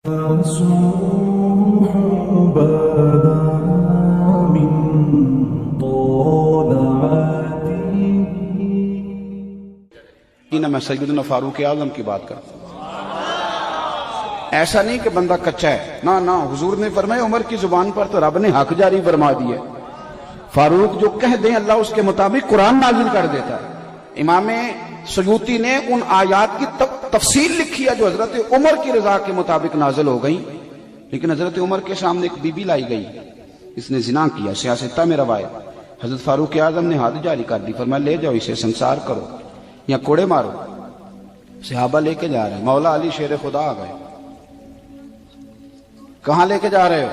میں سیدنا فاروق اعظم کی بات کرتا ہوں۔ ایسا نہیں کہ بندہ کچا ہے، نہ حضور نے فرمایا عمر کی زبان پر تو رب نے حق جاری فرما دیا۔ فاروق جو کہہ دیں اللہ اس کے مطابق قرآن نازل کر دیتا ہے۔ امام سیوطی نے ان آیات کی تفصیل لکھی ہے جو حضرت عمر کی رضا کے مطابق نازل ہو گئی، لیکن حضرت عمر کے سامنے ایک بی بی لائی گئی، اس نے زنا کیا، سیاستہ میں روایت۔ حضرت فاروق اعظم نے حد جاری کر دی، فرمایا لے جاؤ اسے سنسار کرو یا کوڑے مارو۔ صحابہ لے کے جا رہے ہیں، مولا علی شیر خدا آ گئے، کہاں لے کے جا رہے ہو؟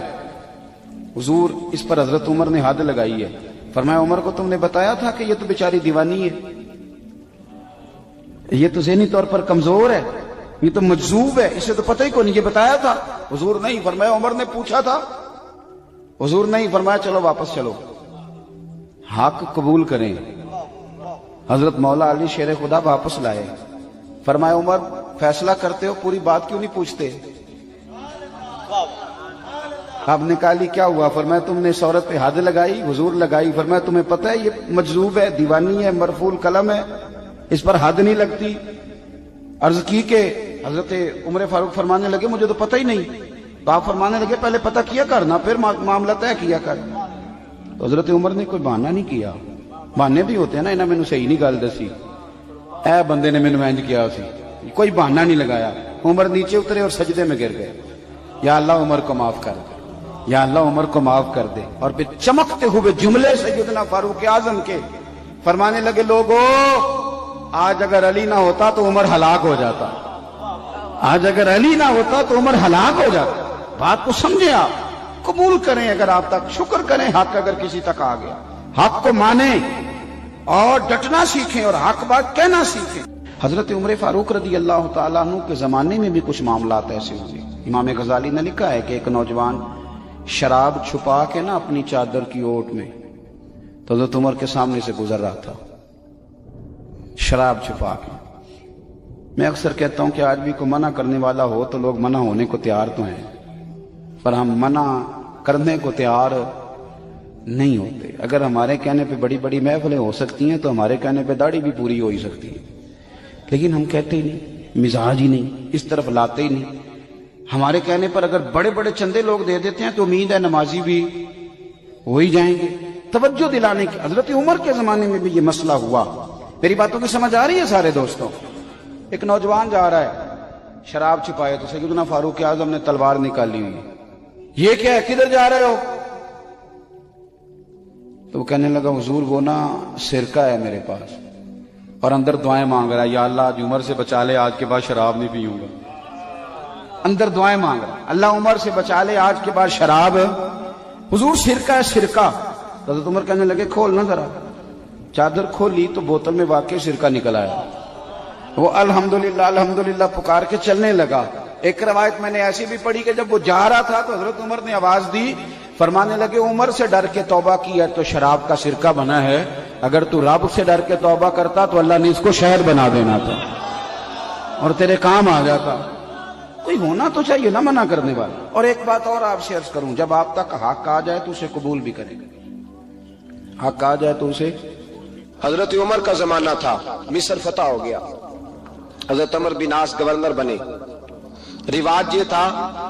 حضور اس پر حضرت عمر نے حد لگائی ہے، فرمایا عمر کو تم نے بتایا تھا کہ یہ تو بیچاری دیوانی ہے، یہ تو ذہنی طور پر کمزور ہے، یہ تو مجذوب ہے، اسے تو پتہ ہی کو نہیں، یہ بتایا تھا؟ حضور نہیں، فرمایا عمر نے پوچھا تھا؟ حضور نہیں، فرمایا چلو واپس چلو، حق قبول کریں۔ حضرت مولا علی شیر خدا واپس لائے، فرمایا عمر فیصلہ کرتے ہو پوری بات کیوں نہیں پوچھتے؟ آپ نے کہا لی کیا ہوا؟ فرمایا تم نے اس عورت پہ حد لگائی، حضور لگائی، فرمایا تمہیں پتہ ہے یہ مجذوب ہے، دیوانی ہے، مرفوع قلم ہے، اس پر حد نہیں لگتی۔ عرض کی کہ حضرت عمر فاروق فرمانے لگے مجھے تو پتہ ہی نہیں، تو آپ فرمانے لگے پہلے پتہ کیا کرنا پھر معاملہ طے کیا کر۔ تو حضرت عمر نے کوئی بہانہ نہیں کیا، بہانے بھی ہوتے ہیں نا، انہیں میں نے صحیح نہیں گل دسی، اے بندے نے میں نے انج کیا سی، کوئی بہانہ نہیں لگایا۔ عمر نیچے اترے اور سجدے میں گر گئے، یا اللہ عمر کو معاف کر دے، یا اللہ عمر کو معاف کر دے۔ اور پھر چمکتے ہوئے جملے سیدنا فاروق اعظم کے فرمانے لگے لوگو آج اگر علی نہ ہوتا تو عمر ہلاک ہو جاتا، آج اگر علی نہ ہوتا تو عمر ہلاک ہو جاتا۔ بات کو سمجھیں، آپ قبول کریں، اگر آپ تک شکر کریں، حق اگر کسی تک آ گیا حق کو مانیں اور ڈٹنا سیکھیں اور حق بات کہنا سیکھیں۔ حضرت عمر فاروق رضی اللہ تعالیٰ عنہ کے زمانے میں بھی کچھ معاملات ایسے ہوئے۔ امام غزالی نے لکھا ہے کہ ایک نوجوان شراب چھپا کے نا اپنی چادر کی اوٹ میں تو حضرت عمر کے سامنے سے گزر رہا تھا، شراب چھپا کے۔ میں اکثر کہتا ہوں کہ آج بھی کوئی منع کرنے والا ہو تو لوگ منع ہونے کو تیار تو ہیں، پر ہم منع کرنے کو تیار نہیں ہوتے۔ اگر ہمارے کہنے پہ بڑی بڑی محفلیں ہو سکتی ہیں تو ہمارے کہنے پہ داڑھی بھی پوری ہو ہی سکتی ہے، لیکن ہم کہتے ہی نہیں، مزاج ہی نہیں، اس طرف لاتے ہی نہیں۔ ہمارے کہنے پر اگر بڑے بڑے چندے لوگ دے دیتے ہیں تو امید ہے نمازی بھی ہو ہی جائیں گے۔ توجہ دلانے کی، حضرت عمر کے زمانے میں بھی یہ مسئلہ ہوا۔ میری باتوں کی سمجھ آ رہی ہے سارے دوستوں؟ ایک نوجوان جا رہا ہے، شراب چھپائے تو سیدنا فاروق اعظم نے تلوار نکالی ہوئی، یہ کیا ہے، کدھر جا رہے ہو؟ تو وہ کہنے لگا حضور وہ نا سرکہ ہے میرے پاس، اور اندر دعائیں مانگ رہا ہے، یا اللہ آج عمر سے بچا لے، آج کے بعد شراب نہیں پیوں گا۔ اندر دعائیں مانگ رہا ہے، اللہ عمر سے بچا لے، آج کے بعد شراب۔ حضور سرکہ ہے، سرکہ۔ حضرت عمر کہنے لگے کھول نہ ذرا، چادر کھولی تو بوتل میں واقعی سرکہ نکل آیا۔ وہ الحمدللہ الحمدللہ پکار کے چلنے لگا۔ ایک روایت میں نے ایسی بھی پڑھی کہ جب وہ جا رہا تھا تو حضرت عمر نے آواز دی، فرمانے لگے عمر سے ڈر کے توبہ کی ہے تو شراب کا سرکہ بنا ہے، اگر تو رب سے ڈر کے توبہ کرتا تو اللہ نے اس کو شہد بنا دینا تھا اور تیرے کام آ جاتا۔ کوئی ہونا تو چاہیے نا منع کرنے والا۔ اور ایک بات اور آپ سے عرض کروں، جب آپ تک حق آ جائے تو اسے قبول بھی کریں، حق آ جائے تو اسے۔ حضرت عمر کا زمانہ تھا، مصر فتح ہو گیا، حضرت عمر بن عاص گورنر بنے۔ رواج یہ تھا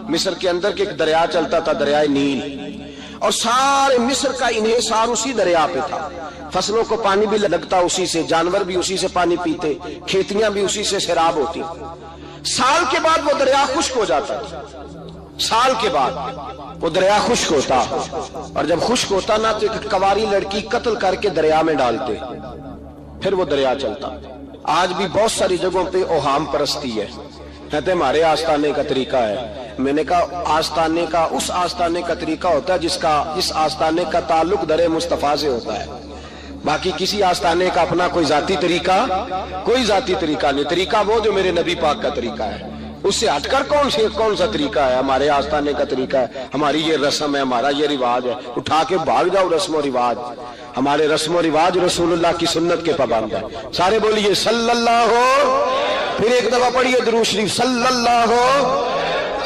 مصر کے اندر کہ ایک دریا چلتا تھا، دریائے نیل، اور سارے مصر کا انحصار اسی دریا پہ تھا۔ فصلوں کو پانی بھی لگتا اسی سے، جانور بھی اسی سے پانی پیتے، کھیتیاں بھی اسی سے سیراب ہوتی۔ سال کے بعد وہ دریا خشک ہو جاتا، سال کے بعد وہ دریا خشک ہوتا، اور جب خشک ہوتا نا تو ایک کواری لڑکی قتل کر کے دریا میں ڈالتے، پھر وہ دریا چلتا۔ آج بھی بہت ساری جگہوں پہ اوہام پرستی ہے، کہتے ہمارے آستانے کا طریقہ ہے۔ میں نے کہا آستانے کا اس آستانے کا طریقہ ہوتا ہے جس آستانے کا تعلق در مصطفیٰ سے ہوتا ہے، باقی کسی آستانے کا اپنا کوئی ذاتی طریقہ نہیں۔ طریقہ وہ جو میرے نبی پاک کا طریقہ ہے، اس سے ہٹ کر کون سا طریقہ ہے؟ ہمارے آستانے کا طریقہ ہے، ہماری یہ رسم ہے، ہمارا یہ رواج ہے۔ اٹھا کے بھاگ جاؤ رسم و رواج، ہمارے رسم و رواج رسول اللہ کی سنت کے پابند ہے۔ سارے بولیے صلی اللہ ہو، پھر ایک دفعہ پڑھیے درود شریف صلی اللہ ہو،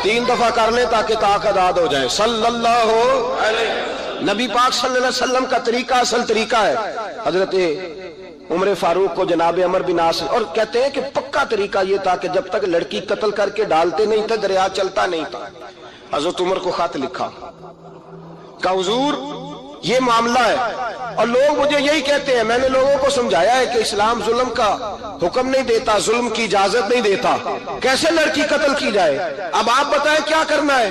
3 دفعہ کر لیں تاکہ طاق آزاد ہو جائے. صلی اللہ علیہ. نبی پاک صلی اللہ علیہ وسلم کا طریقہ اصل طریقہ ہے. حضرت عمر فاروق کو جناب عمر بن عاص، اور کہتے ہیں کہ پکا طریقہ یہ تھا کہ جب تک لڑکی قتل کر کے ڈالتے نہیں تھے دریا چلتا نہیں تھا. حضرت عمر کو خط لکھا کہ حضور یہ معاملہ ہے، اور لوگ مجھے یہی کہتے ہیں. میں نے لوگوں کو سمجھایا ہے کہ اسلام ظلم کا حکم نہیں دیتا، ظلم کی اجازت نہیں دیتا، کیسے لڑکی قتل کی جائے؟ اب آپ بتائیں کیا کرنا ہے؟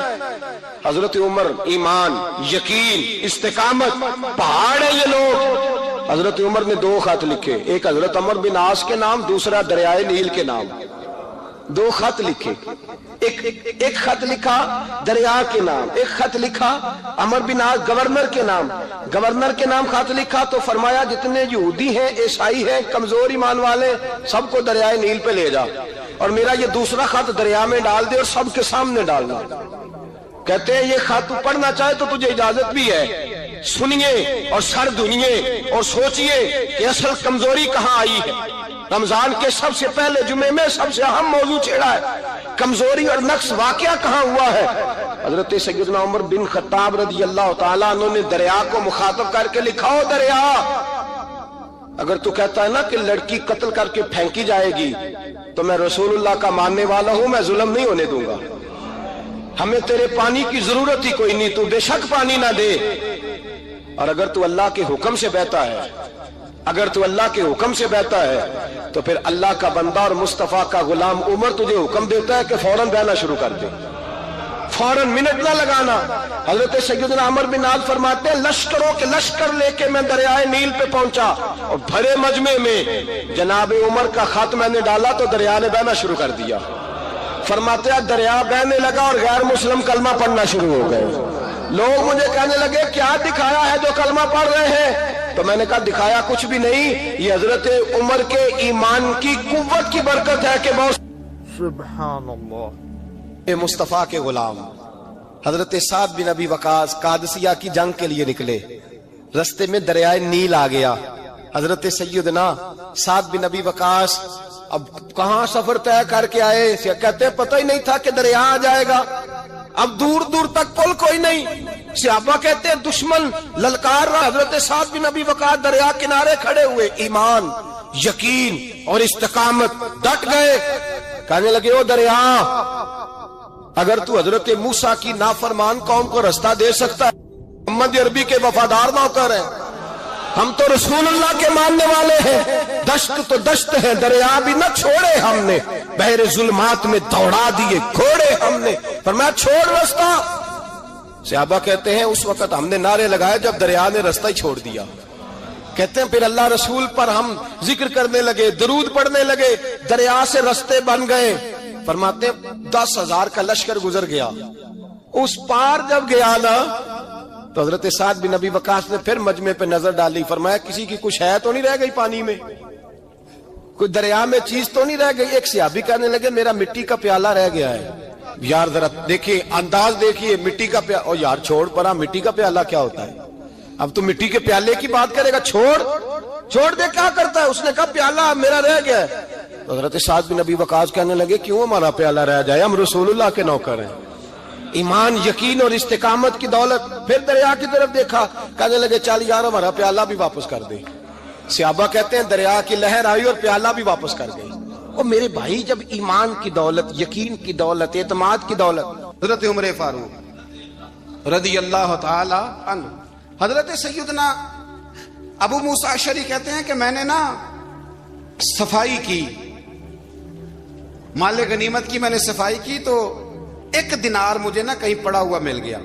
حضرت عمر ایمان، یقین، استقامت، پہاڑ ہے یہ لوگ. حضرت عمر نے 2 خط لکھے، ایک حضرت عمر بن عاص کے نام، دوسرا دریائے نیل کے نام. 2 خط لکھے. ایک خط لکھا دریا کے نام، ایک خط لکھا عمر بن عاص گورنر کے نام. گورنر کے نام خط لکھا تو فرمایا جتنے یہودی ہیں، عیسائی ہیں، کمزور ایمان والے، سب کو دریائے نیل پہ لے جا، اور میرا یہ دوسرا خط دریا میں ڈال دے اور سب کے سامنے ڈالنا. کہتے ہیں یہ خط تو پڑھنا چاہے تو تجھے اجازت بھی ہے، سنیے اور سر دھنیے اور سوچئے کہ اصل کمزوری کہاں آئی ہے. رمضان کے سب سے پہلے جمعے میں سب سے اہم موضوع چھیڑا ہے، کمزوری اور نقص واقعہ کہاں ہوا ہے. حضرت سیدنا عمر بن خطاب رضی اللہ تعالیٰ عنہ نے دریا کو مخاطب کر کے لکھا، ہو دریا، اگر تو کہتا ہے نا کہ لڑکی قتل کر کے پھینکی جائے گی تو میں رسول اللہ کا ماننے والا ہوں، میں ظلم نہیں ہونے دوں گا. ہمیں تیرے پانی کی ضرورت ہی کوئی نہیں، تو بے شک پانی نہ دے. اور اگر تو اللہ کے حکم سے بہتا ہے، اگر تو اللہ کے حکم سے بہتا ہے تو پھر اللہ کا بندہ اور مصطفیٰ کا غلام عمر تجھے حکم دیتا ہے کہ فوراً بہنا شروع کر دے، فوراً منٹ نہ لگانا. حضرت سیدنا عمر بن عاص فرماتے ہیں لشکروں کے لشکر لے کے میں دریائے نیل پہ پہنچا، اور بھرے مجمع میں جناب عمر کا خط میں نے ڈالا تو دریا نے بہنا شروع کر دیا. فرماتے ہیں دریا بہنے لگا اور غیر مسلم کلمہ پڑھنا شروع ہو گئے. لوگ مجھے کہنے لگے کیا دکھایا ہے جو کلمہ پڑھ رہے ہیں؟ تو میں نے کہا دکھایا کچھ بھی نہیں، یہ حضرت عمر کے ایمان کی قوت کی برکت ہے کہ بہت سبحان اللہ. مصطفیٰ کے غلام حضرت سعد بن ابی وقاص قادسیہ کی جنگ کے لیے نکلے، رستے میں دریائے نیل آ گیا. حضرت سیدنا سعد بن ابی وقاص اب کہاں سفر طے کر کے آئے، کہتے پتہ ہی نہیں تھا کہ دریا آ جائے گا. اب دور دور تک پل کوئی نہیں. صحابہ کہتے ہیں دشمن للکار رہا، حضرت سعد بن ابی وقاص دریا کنارے کھڑے ہوئے، ایمان، یقین اور استقامت، ڈٹ گئے. کہنے لگے او دریا، اگر تو حضرت موسیٰ کی نافرمان قوم کو رستہ دے سکتا ہے، محمد عربی کے وفادار نوکر ہیں، ہم تو رسول اللہ کے ماننے والے ہیں، دشت تو دشت ہے، دریا بھی نہ چھوڑے ہم نے، بحر ظلمات میں دوڑا دیے گھوڑے ہم نے. فرمایا چھوڑ رستہ. صحابہ کہتے ہیں اس وقت ہم نے نعرے لگائے جب دریا نے رستہ ہی چھوڑ دیا. کہتے ہیں پھر اللہ رسول پر ہم ذکر کرنے لگے، درود پڑھنے لگے، دریا سے رستے بن گئے. فرماتے ہیں 10,000 کا لشکر گزر گیا. اس پار جب گیا نا تو حضرت سعد بن ابی وقاص نے پھر مجمع پہ نظر ڈالی. فرمایا کسی کی کچھ ہے تو نہیں رہ گئی پانی میں، کوئی دریا میں چیز تو نہیں رہ گئی. ایک صحابی کہنے لگے میرا مٹی کا پیالہ رہ گیا ہے. یار ذرا دیکھیے انداز دیکھیے، مٹی کا پیالہ. اور یار چھوڑ پرا، مٹی کا پیالہ کیا ہوتا ہے؟ اب تو مٹی کے پیالے کی بات کرے گا، چھوڑ دے، کیا کرتا ہے؟ اس نے کہا پیالہ میرا رہ گیا ہے. تو حضرت سعد بن ابی وقاص کہنے لگے کیوں ہمارا پیالہ رہ جائے، ہم رسول اللہ کے نوکر ہیں. ایمان، یقین اور استقامت کی دولت. پھر دریا کی طرف دیکھا، کہنے لگے چل یار ہمارا پیالہ بھی واپس کر دے. صحابہ کہتے ہیں دریا کی لہر آئی اور پیالہ بھی واپس کر گئی. اور میرے بھائی جب ایمان کی دولت، یقین کی دولت، اعتماد کی دولت. حضرت عمر فاروق رضی اللہ تعالی عنہ، حضرت سیدنا ابو موسیٰ اشعری کہتے ہیں کہ میں نے نا صفائی کی، مال غنیمت کی میں نے صفائی کی، تو 1 دینار مجھے نا کہیں پڑا ہوا مل گیا.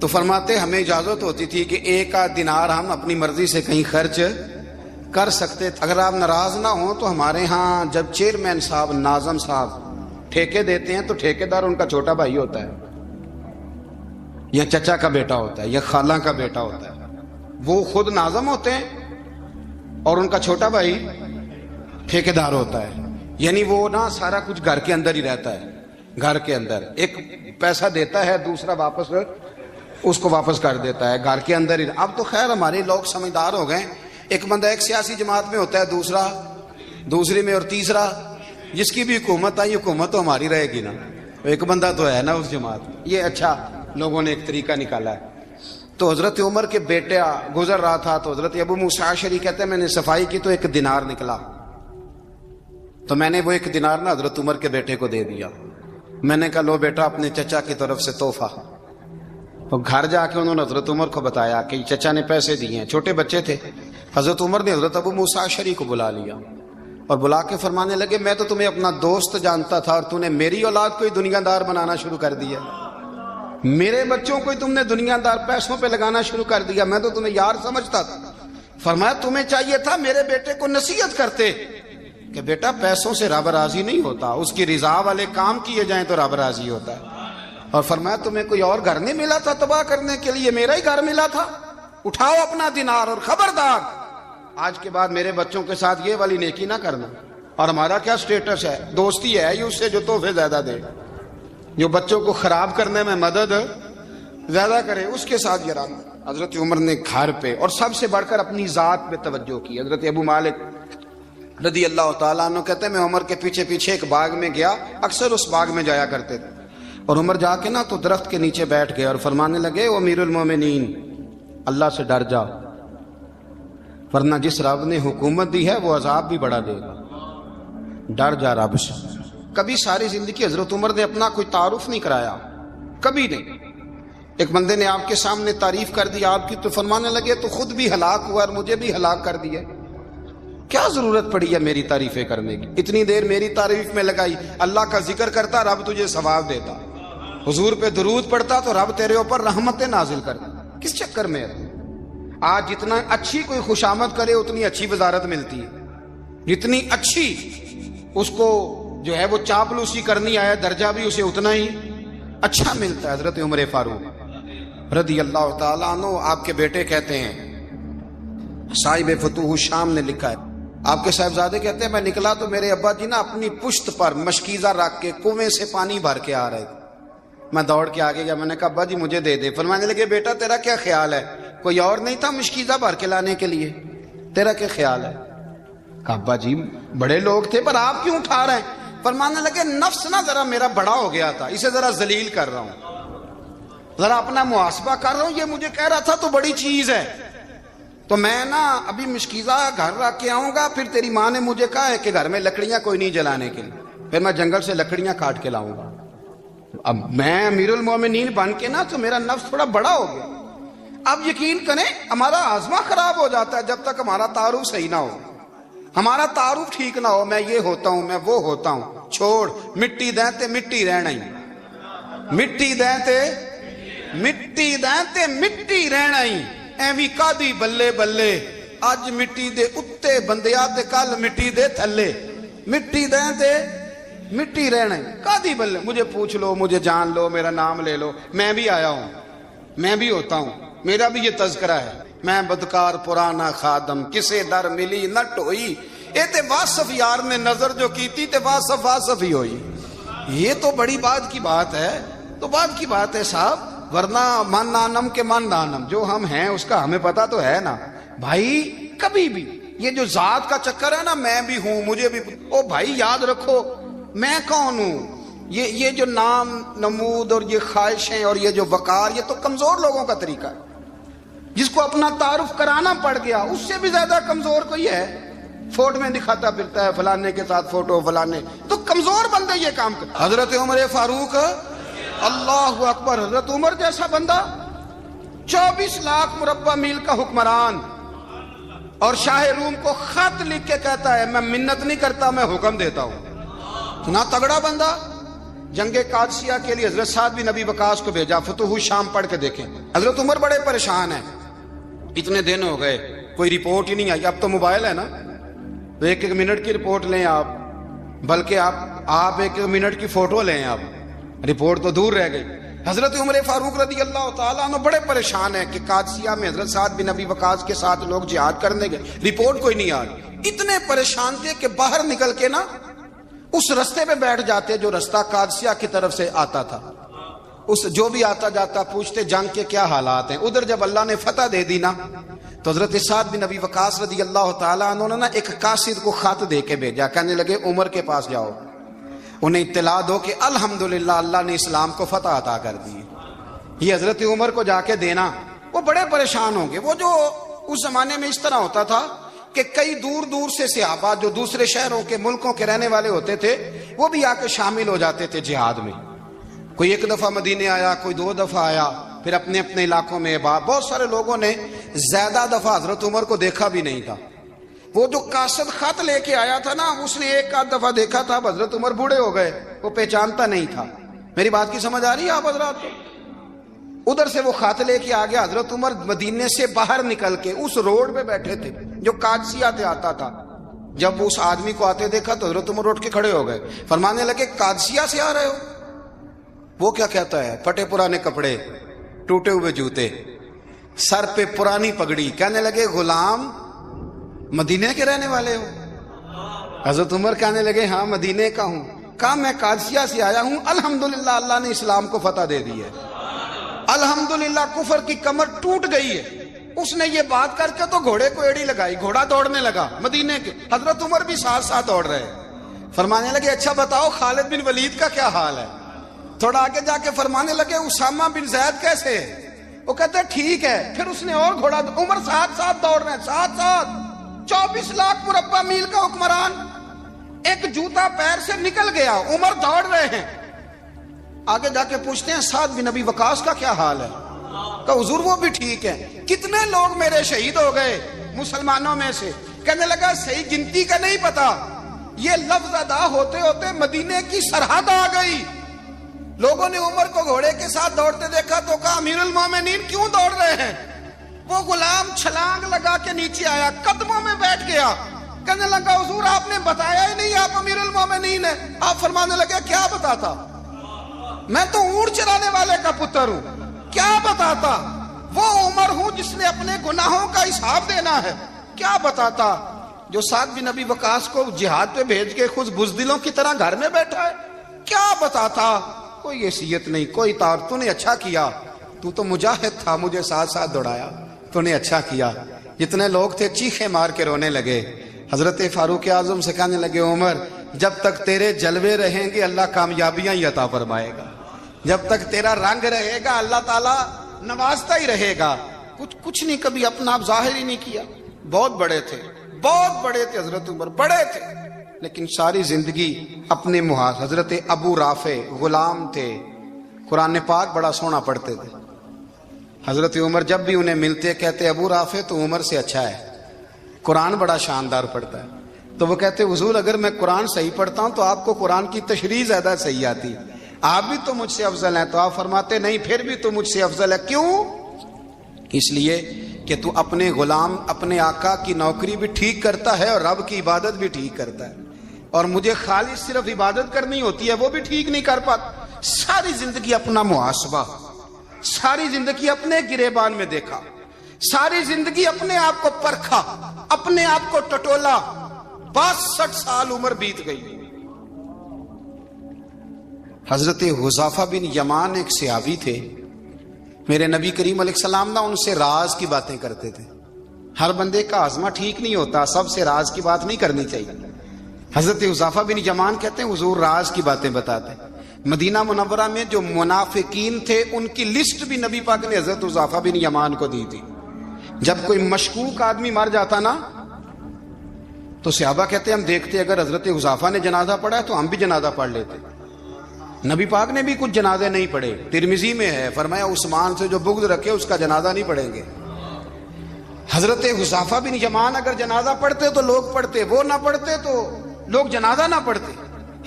تو فرماتے ہمیں اجازت ہوتی تھی کہ 1 دینار ہم اپنی مرضی سے کہیں خرچ کر سکتے. اگر آپ ناراض نہ ہوں تو ہمارے ہاں جب چیئرمین صاحب، ناظم صاحب ٹھیکے دیتے ہیں تو ٹھیکیدار ان کا چھوٹا بھائی ہوتا ہے، یا چچا کا بیٹا ہوتا ہے، یا خالہ کا بیٹا ہوتا ہے. وہ خود ناظم ہوتے ہیں اور ان کا چھوٹا بھائی ٹھیکیدار ہوتا ہے. یعنی وہ نا سارا کچھ گھر کے اندر ہی رہتا ہے. گھر کے اندر ایک پیسہ دیتا ہے، دوسرا واپس اس کو واپس کر دیتا ہے، گھر کے اندر ہی. اب تو خیر ہمارے لوگ سمجھدار ہو گئے، ایک بندہ ایک سیاسی جماعت میں ہوتا ہے، دوسرا دوسری میں، اور تیسرا جس کی بھی حکومت آئی حکومت تو ہماری رہے گی نا. ایک بندہ تو ہے نا اس جماعت میں. یہ اچھا لوگوں نے ایک طریقہ نکالا ہے. تو حضرت عمر کے بیٹا گزر رہا تھا تو حضرت ابو موسیٰ اشعری کہتے ہیں میں نے صفائی کی تو 1 دینار نکلا. تو میں نے وہ 1 دینار نا حضرت عمر کے بیٹے کو دے دیا. میں نے کہا لو بیٹا اپنے چچا کی طرف سے تحفہ. تو گھر جا کے انہوں نے حضرت عمر کو بتایا کہ چچا نے پیسے دیے ہیں. چھوٹے بچے تھے. حضرت عمر نے حضرت ابو موسیٰ اشعری کو بلا لیا اور بلا کے فرمانے لگے میں تو تمہیں اپنا دوست جانتا تھا اور تو نے میری اولاد کو ہی دنیا دار بنانا شروع کر دیا. میرے بچوں کو ہی تم نے دنیا دار پیسوں پہ لگانا شروع کر دیا. میں تو تمہیں یار سمجھتا تھا. فرمایا تمہیں چاہیے تھا میرے بیٹے کو نصیحت کرتے کہ بیٹا پیسوں سے رب راضی نہیں ہوتا, اس کی رضا والے کام کیے جائیں تو رب راضی ہوتا ہے. اور فرمایا تمہیں کوئی اور گھر نہیں ملا تھا تباہ کرنے کے لیے, میرا ہی گھر ملا تھا. اٹھاؤ اپنا دینار اور خبردار آج کے بعد میرے بچوں کے ساتھ یہ والی نیکی نہ کرنا. اور ہمارا کیا سٹیٹس ہے, دوستی ہے یہ اس سے جو تحفے زیادہ دے, جو بچوں کو خراب کرنے میں مدد زیادہ کرے اس کے ساتھ یہ رہنا. حضرت عمر نے گھر پہ اور سب سے بڑھ کر اپنی ذات پہ توجہ کی. حضرت ابو مالک رضی اللہ تعالیٰ عنہ کہتے ہیں میں عمر کے پیچھے پیچھے ایک باغ میں گیا, اکثر اس باغ میں جایا کرتے تھے. اور عمر جا کے نا تو درخت کے نیچے بیٹھ گئے اور فرمانے لگے او امیر المومنین اللہ سے ڈر جا, ورنہ جس رب نے حکومت دی ہے وہ عذاب بھی بڑا دے گا. ڈر جا رب سے. کبھی ساری زندگی حضرت عمر نے اپنا کوئی تعارف نہیں کرایا, کبھی نہیں. ایک بندے نے آپ کے سامنے تعریف کر دی آپ کی تو فرمانے لگے تو خود بھی ہلاک ہوا اور مجھے بھی ہلاک کر دیا. کیا ضرورت پڑی ہے میری تعریفیں کرنے کی, اتنی دیر میری تعریف میں لگائی. اللہ کا ذکر کرتا رب تجھے ثواب دیتا, حضور پہ درود پڑتا تو رب تیرے اوپر رحمتیں نازل کرتا. کس چکر میں ہے؟ آج جتنا اچھی کوئی خوشامد کرے اتنی اچھی وزارت ملتی ہے, جتنی اچھی اس کو جو ہے وہ چاپلوسی کرنی آیا درجہ بھی اسے اتنا ہی اچھا ملتا ہے. حضرت عمر فاروق رضی اللہ تعالیٰ عنہ آپ کے بیٹے کہتے ہیں, صاحب فتوح الشام نے لکھا ہے, آپ کے صاحبزادے کہتے ہیں میں نکلا تو میرے ابا جی نا اپنی پشت پر مشکیزہ رکھ کے کنویں سے پانی بھر کے آ رہے تھے. میں دوڑ کے آگے گیا, میں نے کہا ابا جی مجھے دے دے. فرمانے لگے بیٹا تیرا کیا خیال ہے, کوئی اور نہیں تھا مشکیزہ بھر کے لانے کے لیے, تیرا کیا خیال ہے؟ کہا ابا جی بڑے لوگ تھے پر آپ کیوں اٹھا رہے ہیں؟ فرمانے لگے نفس نا ذرا میرا بڑا ہو گیا تھا, اسے ذرا ذلیل کر رہا ہوں, ذرا اپنا محاسبہ کر رہا ہوں. یہ مجھے کہہ رہا تھا تو بڑی چیز ہے, تو میں نا ابھی مشکیزہ گھر رکھ کے آؤں گا, پھر تیری ماں نے مجھے کہا ہے کہ گھر میں لکڑیاں کوئی نہیں جلانے کے لیے, پھر میں جنگل سے لکڑیاں کاٹ کے لاؤں گا. اب میں امیر المومنین بن کے نا تو میرا نفس تھوڑا بڑا ہو گیا. اب یقین کریں ہمارا آزما خراب ہو جاتا ہے جب تک ہمارا تعارف صحیح نہ ہو, ہمارا تعارف ٹھیک نہ ہو. میں یہ ہوتا ہوں, میں وہ ہوتا ہوں, چھوڑ مٹی دیں تے مٹی رہنا ہی, مٹی دیں تے مٹی دیں تے مٹی رہنا ہی. ایویں کادی بلے بلے اج مٹی دے اتے بندیا تے کل مٹی دے تھلے, مٹی دیں تے مٹی رہنا ہی. کادی بلے, مجھے پوچھ لو, مجھے جان لو, میرا نام لے لو, میں بھی آیا ہوں, میں بھی ہوتا ہوں, میرا بھی یہ تذکرہ ہے. میں بدکار پرانا خادم کسے در ملی نہ ٹوئی, اے تے واصف یار نے نظر جو کیتی تے واصف واصف ہی ہوئی. یہ تو بڑی بات کی بات ہے, تو بات کی بات ہے صاحب, ورنہ من نانم کے من نانم, جو ہم ہیں اس کا ہمیں پتا تو ہے نا بھائی. کبھی بھی یہ جو ذات کا چکر ہے نا, میں بھی ہوں مجھے بھی, او بھائی یاد رکھو میں کون ہوں. یہ جو نام نمود اور یہ خواہشیں اور یہ جو وقار, یہ تو کمزور لوگوں کا طریقہ ہے. جس کو اپنا تعارف کرانا پڑ گیا اس سے بھی زیادہ کمزور کوئی ہے. فوٹو میں دکھاتا پھرتا ہے فلانے کے ساتھ فوٹو, فلانے, تو کمزور بندے یہ کام کرتا. حضرت عمر فاروق اللہ اکبر, حضرت عمر جیسا بندہ 24 لاکھ مربع میل کا حکمران, اور شاہ روم کو خط لکھ کے کہتا ہے میں منت نہیں کرتا میں حکم دیتا ہوں. اتنا تگڑا بندہ. جنگ قادسیہ کے لیے حضرت سعد بن ابی وقاص کو بھیجا, فتوح الشام پڑھ کے دیکھیں. حضرت عمر بڑے پریشان ہیں, اتنے دن ہو گئے کوئی رپورٹ ہی نہیں آئی. اب تو موبائل ہے نا, تو ایک ایک منٹ کی رپورٹ لیں آپ, بلکہ آپ ایک ایک منٹ کی فوٹو لیں, آپ رپورٹ تو دور رہ گئی. حضرت عمر فاروق رضی اللہ تعالیٰ عنہ بڑے پریشان ہیں کہ قادسیہ میں حضرت سعد بن ابی وقاص کے ساتھ لوگ جہاد کرنے گئے, رپورٹ کوئی نہیں آ رہی. اتنے پریشان تھے کہ باہر نکل کے نا اس رستے پہ بیٹھ جاتے جو رستہ قادسیہ کی طرف سے آتا تھا. اس جو بھی آتا جاتا پوچھتے جنگ کے کیا حالات ہیں. ادھر جب اللہ نے فتح دے دی نا تو حضرت سعد بن ابی وقاص رضی اللہ تعالیٰ عنہ نے نا ایک قاصد کو خط دے کے بھیجا, کہنے لگے عمر کے پاس جاؤ, انہیں اطلاع دو کہ الحمدللہ اللہ نے اسلام کو فتح عطا کر دی. یہ حضرت عمر کو جا کے دینا. وہ بڑے پریشان ہوں گے. وہ جو اس زمانے میں اس طرح ہوتا تھا کہ کئی دور دور سے صحابہ جو دوسرے شہروں کے ملکوں کے رہنے والے ہوتے تھے وہ بھی آ کے شامل ہو جاتے تھے جہاد میں. کوئی ایک دفعہ مدینے آیا, کوئی 2 دفعہ آیا, پھر اپنے اپنے علاقوں میں. بہت سارے لوگوں نے زیادہ دفعہ حضرت عمر کو دیکھا بھی نہیں تھا. وہ جو قاصد خط لے کے آیا تھا نا, اس نے 1 دفعہ دیکھا تھا. حضرت عمر بوڑھے ہو گئے, وہ پہچانتا نہیں تھا. میری بات کی سمجھ آ رہی ہے آپ حضرات کو؟ ادھر سے وہ خط لے کے آ گیا. حضرت عمر مدینے سے باہر نکل کے اس روڈ پہ بیٹھے تھے جو قادسیہ سے آتا تھا. جب اس آدمی کو آتے دیکھا تو حضرت عمر اٹھ کے کھڑے ہو گئے, فرمانے لگے قادسیہ سے آ رہے ہو؟ وہ کیا کہتا ہے؟ پھٹے پرانے کپڑے, ٹوٹے ہوئے جوتے, سر پہ پرانی پگڑی. کہنے لگے غلام مدینے کے رہنے والے ہو؟ حضرت عمر کہنے لگے ہاں مدینے کا ہوں. کہا میں قادسیہ سے آیا ہوں, الحمدللہ اللہ نے اسلام کو فتح دے دی ہے, الحمدللہ کفر کی کمر ٹوٹ گئی ہے. اس نے یہ بات کر کے تو گھوڑے کو ایڑی لگائی, گھوڑا دوڑنے لگا مدینے کے. حضرت عمر بھی ساتھ ساتھ دوڑ رہے. فرمانے لگے اچھا بتاؤ خالد بن ولید کا کیا حال ہے؟ تھوڑا آگے جا کے فرمانے لگے اسامہ بن زید کیسے ہے؟ وہ کہتے ہیں ٹھیک ہے. پھر اس نے اور گھوڑا. عمر ساتھ ساتھ دوڑ رہے ہیں, ساتھ ساتھ. 24 لاکھ مربع میل کا حکمران, ایک جوتا پیر سے نکل گیا, عمر دوڑ رہے ہیں. آگے جا کے پوچھتے ہیں سعد بن ابی وقاص کا کیا حال ہے؟ کہ حضور وہ بھی ٹھیک ہے. کتنے لوگ میرے شہید ہو گئے مسلمانوں میں سے؟ کہنے لگا صحیح گنتی کا نہیں پتا. یہ لفظ ادا ہوتے ہوتے مدینے کی سرحد آ گئی. لوگوں نے عمر کو گھوڑے کے ساتھ دوڑتے دیکھا تو کہا امیر المومنین کیوں دوڑ رہے ہیں؟ وہ غلام چھلانگ لگا کے نیچے آیا, قدموں میں بیٹھ گیا. کہنے لگا حضور آپ نے بتایا ہی نہیں آپ امیر المومنین ہیں. آپ فرمانے لگے کیا بتاتا؟ میں تو اونٹ چرانے والے کا پتر ہوں, کیا بتاتا؟ وہ عمر ہوں جس نے اپنے گناہوں کا حساب دینا ہے. کیا بتاتا؟ جو سعد بن ابی وقاص کو جہاد پہ بھیج کے خود بزدلوں کی طرح گھر میں بیٹھا ہے. کیا بتاتا؟ کوئی حیثیت نہیں, کوئی تار. تو نے اچھا کیا, تو تو مجاہد تھا, مجھے ساتھ ساتھ دوڑایا, تو نے اچھا کیا. جتنے لوگ تھے چیخے مار کے رونے لگے. حضرت فاروق اعظم سے کہنے لگے عمر جب تک تیرے جلوے رہیں گے اللہ کامیابیاں ہی عطا فرمائے گا, جب تک تیرا رنگ رہے گا اللہ تعالیٰ نوازتا ہی رہے گا. کچھ نہیں, کبھی اپنا آپ ظاہر ہی نہیں کیا. بہت بڑے تھے, بہت بڑے تھے حضرت عمر, بڑے تھے, لیکن ساری زندگی اپنے محاذ. حضرت ابو رافع غلام تھے, قرآن پاک بڑا سونا پڑھتے تھے. حضرت عمر جب بھی انہیں ملتے کہتے ابو رافع تو عمر سے اچھا ہے, قرآن بڑا شاندار پڑھتا ہے. تو وہ کہتے حضور اگر میں قرآن صحیح پڑھتا ہوں تو آپ کو قرآن کی تشریح زیادہ صحیح آتی, آپ بھی تو مجھ سے افضل ہیں. تو آپ فرماتے نہیں پھر بھی تو مجھ سے افضل ہے. کیوں؟ اس لیے کہ تو اپنے غلام اپنے آقا کی نوکری بھی ٹھیک کرتا ہے اور رب کی عبادت بھی ٹھیک کرتا ہے, اور مجھے خالص صرف عبادت کرنی ہوتی ہے وہ بھی ٹھیک نہیں کر پاتا. ساری زندگی اپنا محاسبہ, ساری زندگی اپنے گریبان میں دیکھا, ساری زندگی اپنے آپ کو پرکھا, اپنے آپ کو ٹٹولا. 62 سال عمر بیت گئی. حضرت حذیفہ بن یمان ایک صحابی تھے, میرے نبی کریم علیہ السلام نا ان سے راز کی باتیں کرتے تھے. ہر بندے کا ہاضمہ ٹھیک نہیں ہوتا, سب سے راز کی بات نہیں کرنی چاہیے. حضرت حذیفہ بن یمان کہتے ہیں حضور راز کی باتیں بتاتے. مدینہ منورہ میں جو منافقین تھے ان کی لسٹ بھی نبی پاک نے حضرت حذیفہ بن یمان کو دی تھی. جب کوئی مشکوک آدمی مر جاتا نا تو صحابہ کہتے ہیں ہم دیکھتے اگر حضرت حذیفہ نے جنازہ پڑھا ہے تو ہم بھی جنازہ پڑھ لیتے. نبی پاک نے بھی کچھ جنازے نہیں پڑھے. ترمذی میں ہے, فرمایا عثمان سے جو بغض رکھے اس کا جنازہ نہیں پڑھیں گے. حضرت حذیفہ بن یمان اگر جنازہ پڑھتے تو لوگ پڑھتے, وہ نہ پڑھتے تو لوگ جنازہ نہ پڑھتے.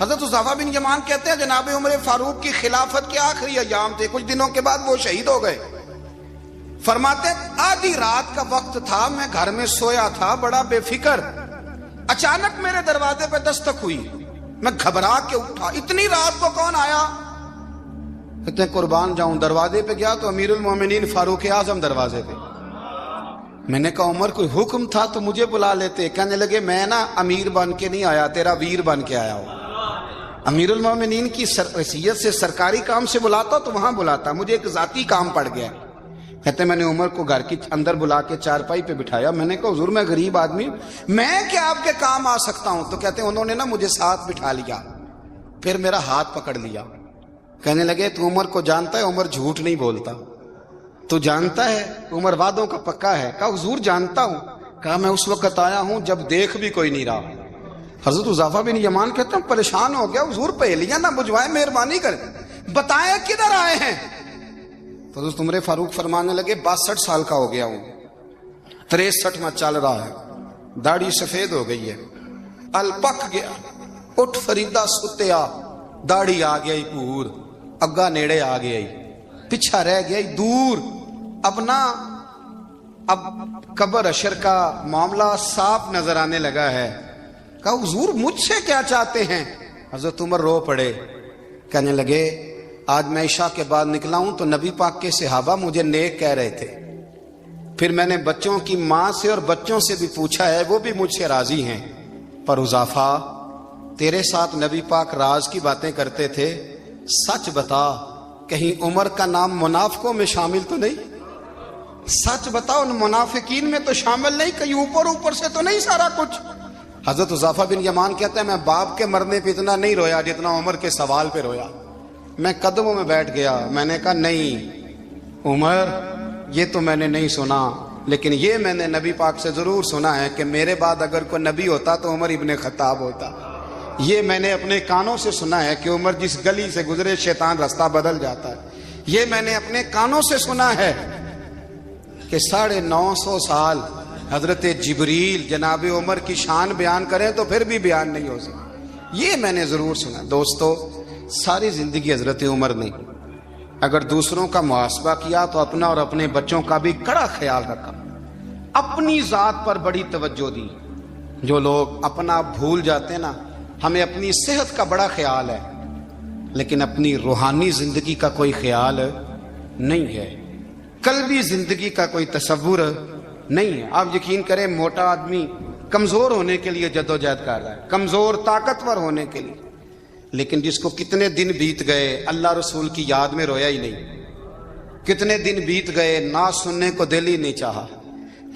حضرت حذیفہ بن یمان کہتے ہیں جناب عمر فاروق کی خلافت کے آخری ایام تھے, کچھ دنوں کے بعد وہ شہید ہو گئے. فرماتے آدھی رات کا وقت تھا, میں گھر میں سویا تھا بڑا بے فکر, اچانک میرے دروازے پہ دستک ہوئی, میں گھبرا کے اٹھا. اتنی رات کو کون آیا؟ کہتے ہیں قربان جاؤں, دروازے پہ گیا تو امیر المومنین فاروق اعظم دروازے پہ. میں نے کہا عمر کوئی حکم تھا تو مجھے بلا لیتے. کہنے لگے میں نا امیر بن کے نہیں آیا, تیرا ویر بن کے آیا ہوں. امیر المومنین کی حیثیت سے سرکاری کام سے بلاتا تو وہاں بلاتا, مجھے ایک ذاتی کام پڑ گیا. کہتے میں نے عمر کو گھر کی اندر بلا کے چارپائی پہ بٹھایا. میں نے کہا حضور میں غریب آدمی, میں کیا آپ کے کام آ سکتا ہوں؟ تو کہتے ہیں انہوں نے نا مجھے ساتھ بٹھا لیا, پھر میرا ہاتھ پکڑ لیا، کہنے لگے تو عمر کو جانتا ہے؟ عمر جھوٹ نہیں بولتا. تو جانتا ہے عمر وعدوں کا پکا ہے؟ کہا حضور جانتا ہوں. کہا میں اس وقت آیا ہوں جب دیکھ بھی کوئی نہیں رہا. حضرت حذیفہ بن یمان کہتے ہیں پریشان ہو گیا، حضور پہلیاں نہ بجھوائے، مہربانی کر بتائیں کدھر آئے ہیں. تو حضرت عمر فاروق فرمانے لگے 62 سال کا ہو گیا ہوں، 63 میں چل رہا ہے، داڑھی سفید ہو گئی ہے، ال پک گیا، اٹھ فریدہ ستیا، داڑھی آ گئی پور، اگا نیڑے آ گئی، پیچھا رہ گئی دور. اب قبر اشر کا معاملہ صاف نظر آنے لگا ہے. کہا حضور مجھ سے کیا چاہتے ہیں؟ حضرت عمر رو پڑے، کہنے لگے آج میں عشاء کے بعد نکلا ہوں تو نبی پاک کے صحابہ مجھے نیک کہہ رہے تھے، پھر میں نے بچوں کی ماں سے اور بچوں سے بھی پوچھا ہے، وہ بھی مجھ سے راضی ہیں. پر حذیفہ تیرے ساتھ نبی پاک راز کی باتیں کرتے تھے، سچ بتا کہیں عمر کا نام منافقوں میں شامل تو نہیں؟ سچ بتا ان منافقین میں تو شامل نہیں؟ کہیں اوپر سے تو نہیں سارا کچھ؟ حضرت حذیفہ بن یمان کہتے ہیں میں باپ کے مرنے پہ اتنا نہیں رویا جتنا عمر کے سوال پہ رویا. میں قدموں میں بیٹھ گیا، میں نے کہا نہیں عمر، یہ تو میں نے نہیں سنا، لیکن یہ میں نے نبی پاک سے ضرور سنا ہے کہ میرے بعد اگر کوئی نبی ہوتا تو عمر ابن خطاب ہوتا. یہ میں نے اپنے کانوں سے سنا ہے کہ عمر جس گلی سے گزرے شیطان رستہ بدل جاتا ہے. یہ میں نے اپنے کانوں سے سنا ہے کہ 950 سال حضرت جبریل جناب عمر کی شان بیان کریں تو پھر بھی بیان نہیں ہو سکتا. یہ میں نے ضرور سنا. دوستو ساری زندگی حضرت عمر نے اگر دوسروں کا محاسبہ کیا تو اپنا اور اپنے بچوں کا بھی کڑا خیال رکھا، اپنی ذات پر بڑی توجہ دی. جو لوگ اپنا بھول جاتے ہیں نا، ہمیں اپنی صحت کا بڑا خیال ہے لیکن اپنی روحانی زندگی کا کوئی خیال نہیں ہے، قلبی زندگی کا کوئی تصور نہیں ہے. آپ یقین کریں موٹا آدمی کمزور ہونے کے لیے جدوجہد کر رہا ہے، کمزور طاقتور ہونے کے لیے، لیکن جس کو کتنے دن بیت گئے اللہ رسول کی یاد میں رویا ہی نہیں، کتنے دن بیت گئے نہ سننے کو دل ہی نہیں چاہا،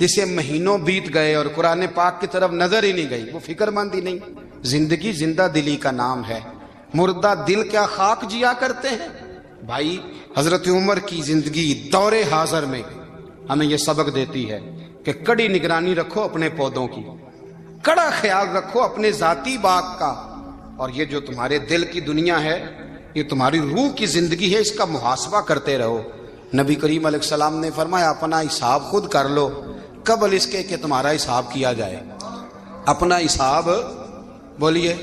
جسے مہینوں بیت گئے اور قرآن پاک کی طرف نظر ہی نہیں گئی، وہ فکر مند ہی نہیں. زندگی زندہ دلی کا نام ہے، مردہ دل کیا خاک جیا کرتے ہیں. بھائی حضرت عمر کی زندگی دور حاضر میں ہمیں یہ سبق دیتی ہے کہ کڑی نگرانی رکھو اپنے پودوں کی، کڑا خیال رکھو اپنے ذاتی باغ کا، اور یہ جو تمہارے دل کی دنیا ہے یہ تمہاری روح کی زندگی ہے، اس کا محاسبہ کرتے رہو. نبی کریم علیہ السلام نے فرمایا اپنا حساب خود کر لو قبل اس کے کہ تمہارا حساب کیا جائے. اپنا حساب بولیے،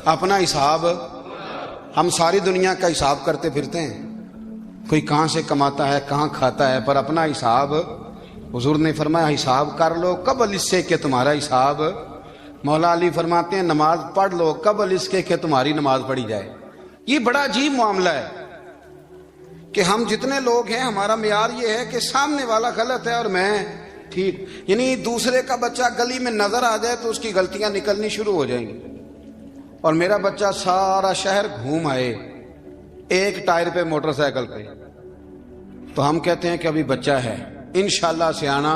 اپنا حساب. ہم ساری دنیا کا حساب کرتے پھرتے ہیں، کوئی کہاں سے کماتا ہے کہاں کھاتا ہے، پر اپنا حساب حضور نے فرمایا حساب کر لو قبل اس سے کہ تمہارا حساب. مولا علی فرماتے ہیں نماز پڑھ لو قبل اس کے کہ تمہاری نماز پڑھی جائے. یہ بڑا عجیب معاملہ ہے کہ ہم جتنے لوگ ہیں ہمارا معیار یہ ہے کہ سامنے والا غلط ہے اور میں ٹھیک. یعنی دوسرے کا بچہ گلی میں نظر آ جائے تو اس کی غلطیاں نکلنی شروع ہو جائیں گی، اور میرا بچہ سارا شہر گھوم آئے ایک ٹائر پہ موٹر سائیکل پہ تو ہم کہتے ہیں کہ ابھی بچہ ہے، انشاءاللہ سیانا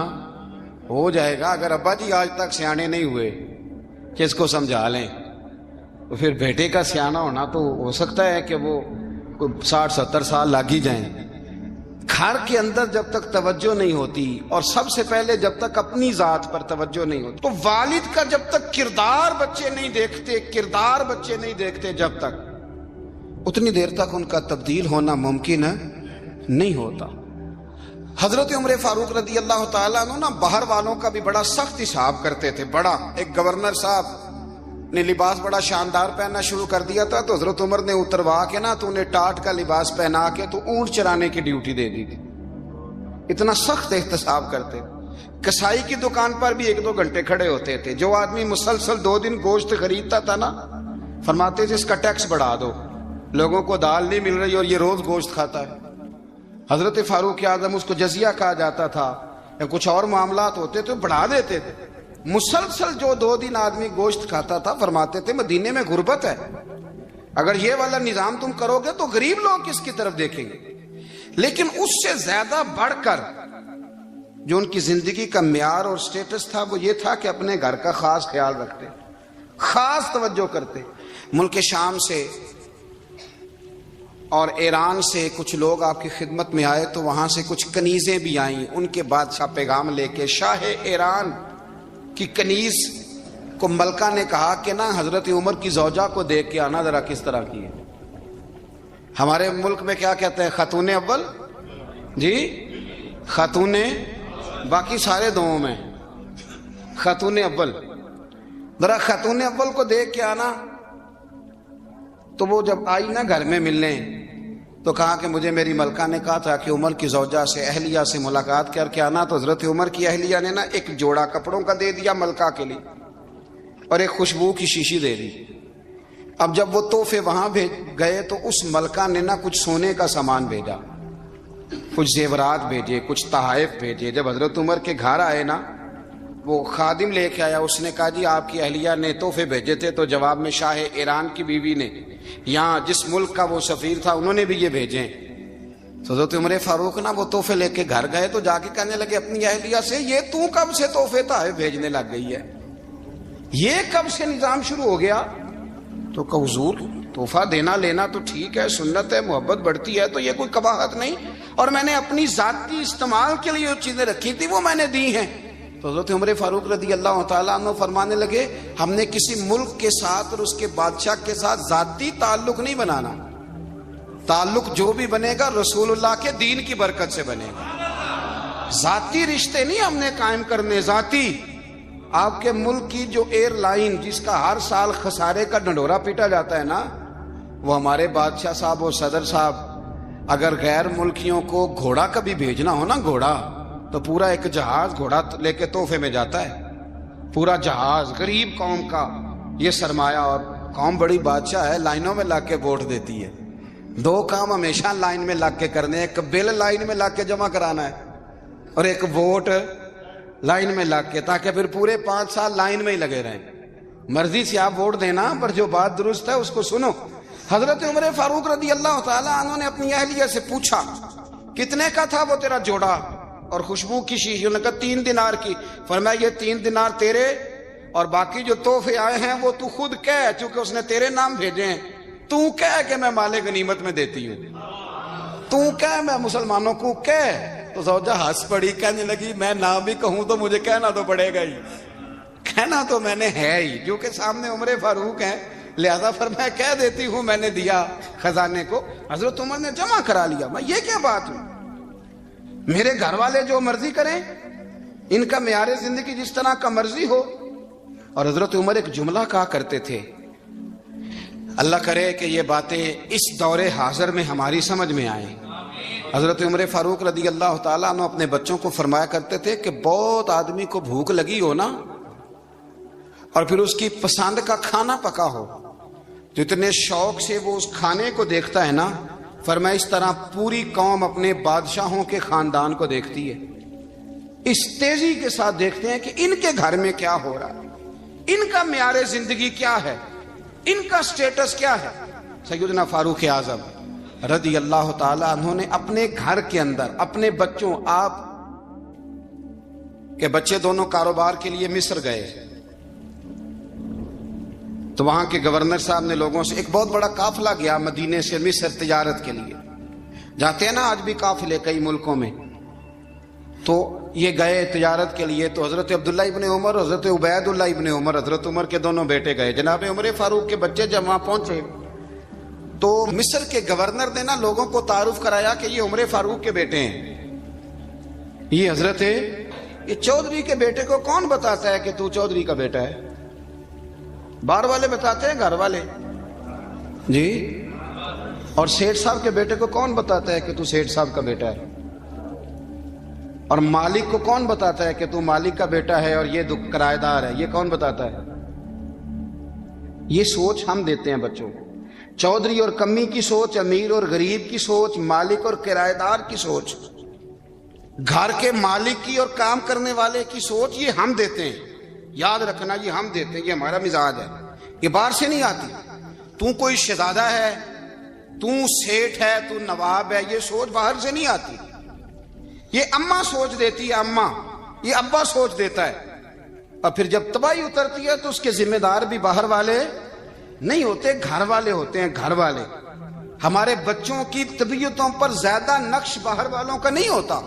ہو جائے گا. اگر ابا جی آج تک سیانے نہیں ہوئے کہ اس کو سمجھا لیں تو پھر بیٹے کا سیانا ہونا تو ہو سکتا ہے کہ وہ 60-70 سال لگ ہی جائیں. گھر کے اندر جب تک توجہ نہیں ہوتی اور سب سے پہلے جب تک اپنی ذات پر توجہ نہیں ہوتی، تو والد کا جب تک کردار بچے نہیں دیکھتے جب تک اتنی دیر تک ان کا تبدیل ہونا ممکن نہیں ہوتا. حضرت عمر فاروق رضی اللہ تعالیٰ عنہ باہر والوں کا بھی بڑا سخت حساب کرتے تھے. بڑا ایک گورنر صاحب نے لباس بڑا شاندار پہننا شروع کر دیا تھا تو حضرت عمر نے اتروا کے نا تو انہیں ٹاٹ کا لباس پہنا کے تو اونٹ چرانے کی ڈیوٹی دے دی تھی. اتنا سخت احتساب کرتے. کسائی کی دکان پر بھی 1-2 گھنٹے کھڑے ہوتے تھے. جو آدمی مسلسل 2 دن گوشت خریدتا تھا نا، فرماتے تھے اس کا ٹیکس بڑھا دو، لوگوں کو دال نہیں مل رہی اور یہ روز گوشت کھاتا ہے. حضرت فاروق اعظم اس کو جزیہ کہا جاتا تھا یا کچھ اور معاملات ہوتے تو بڑھا دیتے تھے. مسلسل جو 2 دن آدمی گوشت کھاتا تھا فرماتے تھے مدینے میں غربت ہے، اگر یہ والا نظام تم کرو گے تو غریب لوگ کس کی طرف دیکھیں گے. لیکن اس سے زیادہ بڑھ کر جو ان کی زندگی کا معیار اور سٹیٹس تھا وہ یہ تھا کہ اپنے گھر کا خاص خیال رکھتے، خاص توجہ کرتے. ملک شام سے اور ایران سے کچھ لوگ آپ کی خدمت میں آئے تو وہاں سے کچھ کنیزیں بھی آئیں. ان کے بادشاہ پیغام لے کے شاہ ایران کی کنیز کو ملکہ نے کہا کہ نا حضرت عمر کی زوجہ کو دیکھ کے آنا ذرا کس طرح کی ہے. ہمارے ملک میں کیا کہتے ہیں؟ خاتون اول. جی خاتون، باقی سارے دووں میں خاتون اول. ذرا خاتون اول کو دیکھ کے آنا. تو وہ جب آئی نا گھر میں ملنے تو کہا کہ مجھے میری ملکہ نے کہا تھا کہ عمر کی زوجہ سے اہلیہ سے ملاقات کر کے آنا. تو حضرت عمر کی اہلیہ نے نا ایک جوڑا کپڑوں کا دے دیا ملکہ کے لیے اور ایک خوشبو کی شیشی دے دی. اب جب وہ تحفے وہاں گئے تو اس ملکہ نے نا کچھ سونے کا سامان بھیجا، کچھ زیورات بھیجے، کچھ تحائف بھیجے. جب حضرت عمر کے گھر آئے نا وہ خادم لے کے آیا. اس نے کہا جی آپ کی اہلیہ نے تحفے بھیجے تھے. تو جواب میں شاہ ایران کی بیوی نے، یہاں جس ملک کا وہ سفیر تھا، انہوں نے بھی یہ بھیجے. تو حضرت عمر فاروق نا وہ تحفے لے کے گھر گئے تو جا کے کہنے لگے اپنی اہلیہ سے، یہ تو کب سے تحفے تحائف بھیجنے لگ گئی ہے؟ یہ کب سے نظام شروع ہو گیا؟ تو کہ حضور تحفہ دینا لینا تو ٹھیک ہے، سنت ہے، محبت بڑھتی ہے، تو یہ کوئی قباحت نہیں، اور میں نے اپنی ذاتی استعمال کے لیے جو چیزیں رکھی تھی وہ میں نے دی ہیں. تو حضرت عمر فاروق رضی اللہ تعالیٰ عنہ فرمانے لگے ہم نے کسی ملک کے ساتھ اور اس کے بادشاہ کے ساتھ ذاتی تعلق نہیں بنانا. تعلق جو بھی بنے گا رسول اللہ کے دین کی برکت سے بنے گا. ذاتی رشتے نہیں ہم نے قائم کرنے. ذاتی آپ کے ملک کی جو ایئر لائن جس کا ہر سال خسارے کا ڈنڈورا پیٹا جاتا ہے نا، وہ ہمارے بادشاہ صاحب اور صدر صاحب اگر غیر ملکیوں کو گھوڑا کبھی بھیجنا ہو نا، گھوڑا، تو پورا ایک جہاز گھوڑا لے کے تحفے میں جاتا ہے. پورا جہاز غریب قوم کا یہ سرمایہ. اور قوم بڑی بادشاہ ہے، لائنوں میں لگ کے ووٹ دیتی ہے. دو کام ہمیشہ لائن میں لگ کے کرنے، ایک بل لائن میں لگ کے جمع کرانا ہے اور ایک ووٹ لائن میں لگ کے، تاکہ پھر پورے 5 سال لائن میں ہی لگے رہیں. مرضی سے آپ ووٹ دینا، پر جو بات درست ہے اس کو سنو. حضرت عمر فاروق رضی اللہ تعالیٰ عنہ نے اپنی اہلیہ سے پوچھا کتنے کا تھا وہ تیرا جوڑا اور خوشبو کی شیشی؟ انہوں نے کہا 3 دینار کی. فرمایا یہ 3 دینار تیرے اور باقی جو تحفے آئے ہیں وہ تو خود کہہ، چونکہ اس نے تیرے نام بھیجے ہیں. تو کہہ کہ میں مال غنیمت میں دیتی ہوں، تو کہہ میں مسلمانوں کو کہہ. تو زوجہ ہنس پڑی، کہنے لگی میں نہ بھی کہوں تو مجھے کہنا تو پڑے گا ہی، کہنا تو میں نے ہے ہی، جو کہ سامنے عمر فاروق ہیں، لہذا فرمایا کہہ دیتی ہوں میں نے دیا خزانے کو. حضرت عمر نے جمع کرا لیا. میں یہ کیا بات ہوئی؟ میرے گھر والے جو مرضی کریں، ان کا معیار زندگی جس طرح کا مرضی ہو. اور حضرت عمر ایک جملہ کہا کرتے تھے، اللہ کرے کہ یہ باتیں اس دور حاضر میں ہماری سمجھ میں آئیں. حضرت عمر فاروق رضی اللہ تعالیٰ عنہ اپنے بچوں کو فرمایا کرتے تھے کہ بہت آدمی کو بھوک لگی ہو نا، اور پھر اس کی پسند کا کھانا پکا ہو تو اتنے شوق سے وہ اس کھانے کو دیکھتا ہے نا، فرمایا اس طرح پوری قوم اپنے بادشاہوں کے خاندان کو دیکھتی ہے. اس تیزی کے ساتھ دیکھتے ہیں کہ ان کے گھر میں کیا ہو رہا ہے، ان کا معیار زندگی کیا ہے، ان کا سٹیٹس کیا ہے. سیدنا فاروق اعظم رضی اللہ تعالی عنہ نے اپنے گھر کے اندر اپنے بچوں، آپ کے بچے دونوں کاروبار کے لیے مصر گئے تو وہاں کے گورنر صاحب نے لوگوں سے، ایک بہت بڑا قافلہ گیا مدینے سے مصر تجارت کے لیے، جاتے ہیں نا آج بھی قافلے کئی ملکوں میں، تو یہ گئے تجارت کے لیے. تو حضرت عبداللہ ابن عمر، حضرت عبید اللہ ابن عمر، حضرت عمر کے دونوں بیٹے گئے. جناب عمر فاروق کے بچے جب وہاں پہنچے تو مصر کے گورنر نے نا لوگوں کو تعارف کرایا کہ یہ عمر فاروق کے بیٹے ہیں. یہ حضرت یہ چودھری کے بیٹے کو کون بتاتا ہے کہ تو چودھری کا بیٹا ہے؟ باہر والے بتاتے ہیں، گھر والے جی. اور سیٹھ صاحب کے بیٹے کو کون بتاتا ہے کہ تو سیٹھ صاحب کا بیٹا ہے؟ اور مالک کو کون بتاتا ہے کہ تو مالک کا بیٹا ہے اور یہ کرایہ دار ہے؟ یہ کون بتاتا ہے؟ یہ سوچ ہم دیتے ہیں بچوں کو. چودھری اور کمی کی سوچ، امیر اور غریب کی سوچ، مالک اور کرایہ دار کی سوچ، گھر کے مالک کی اور کام کرنے والے کی سوچ، یہ ہم دیتے ہیں. یاد رکھنا یہ ہم دیتے ہیں، یہ ہمارا مزاج ہے، یہ باہر سے نہیں آتی. تو کوئی شہزادہ ہے، تو سیٹھ ہے، تو نواب ہے، یہ سوچ باہر سے نہیں آتی. یہ اماں سوچ دیتی ہے، اماں، یہ ابا سوچ دیتا ہے. اور پھر جب تباہی اترتی ہے تو اس کے ذمہ دار بھی باہر والے نہیں ہوتے، گھر والے ہوتے ہیں، گھر والے. ہمارے بچوں کی طبیعتوں پر زیادہ نقش باہر والوں کا نہیں ہوتا،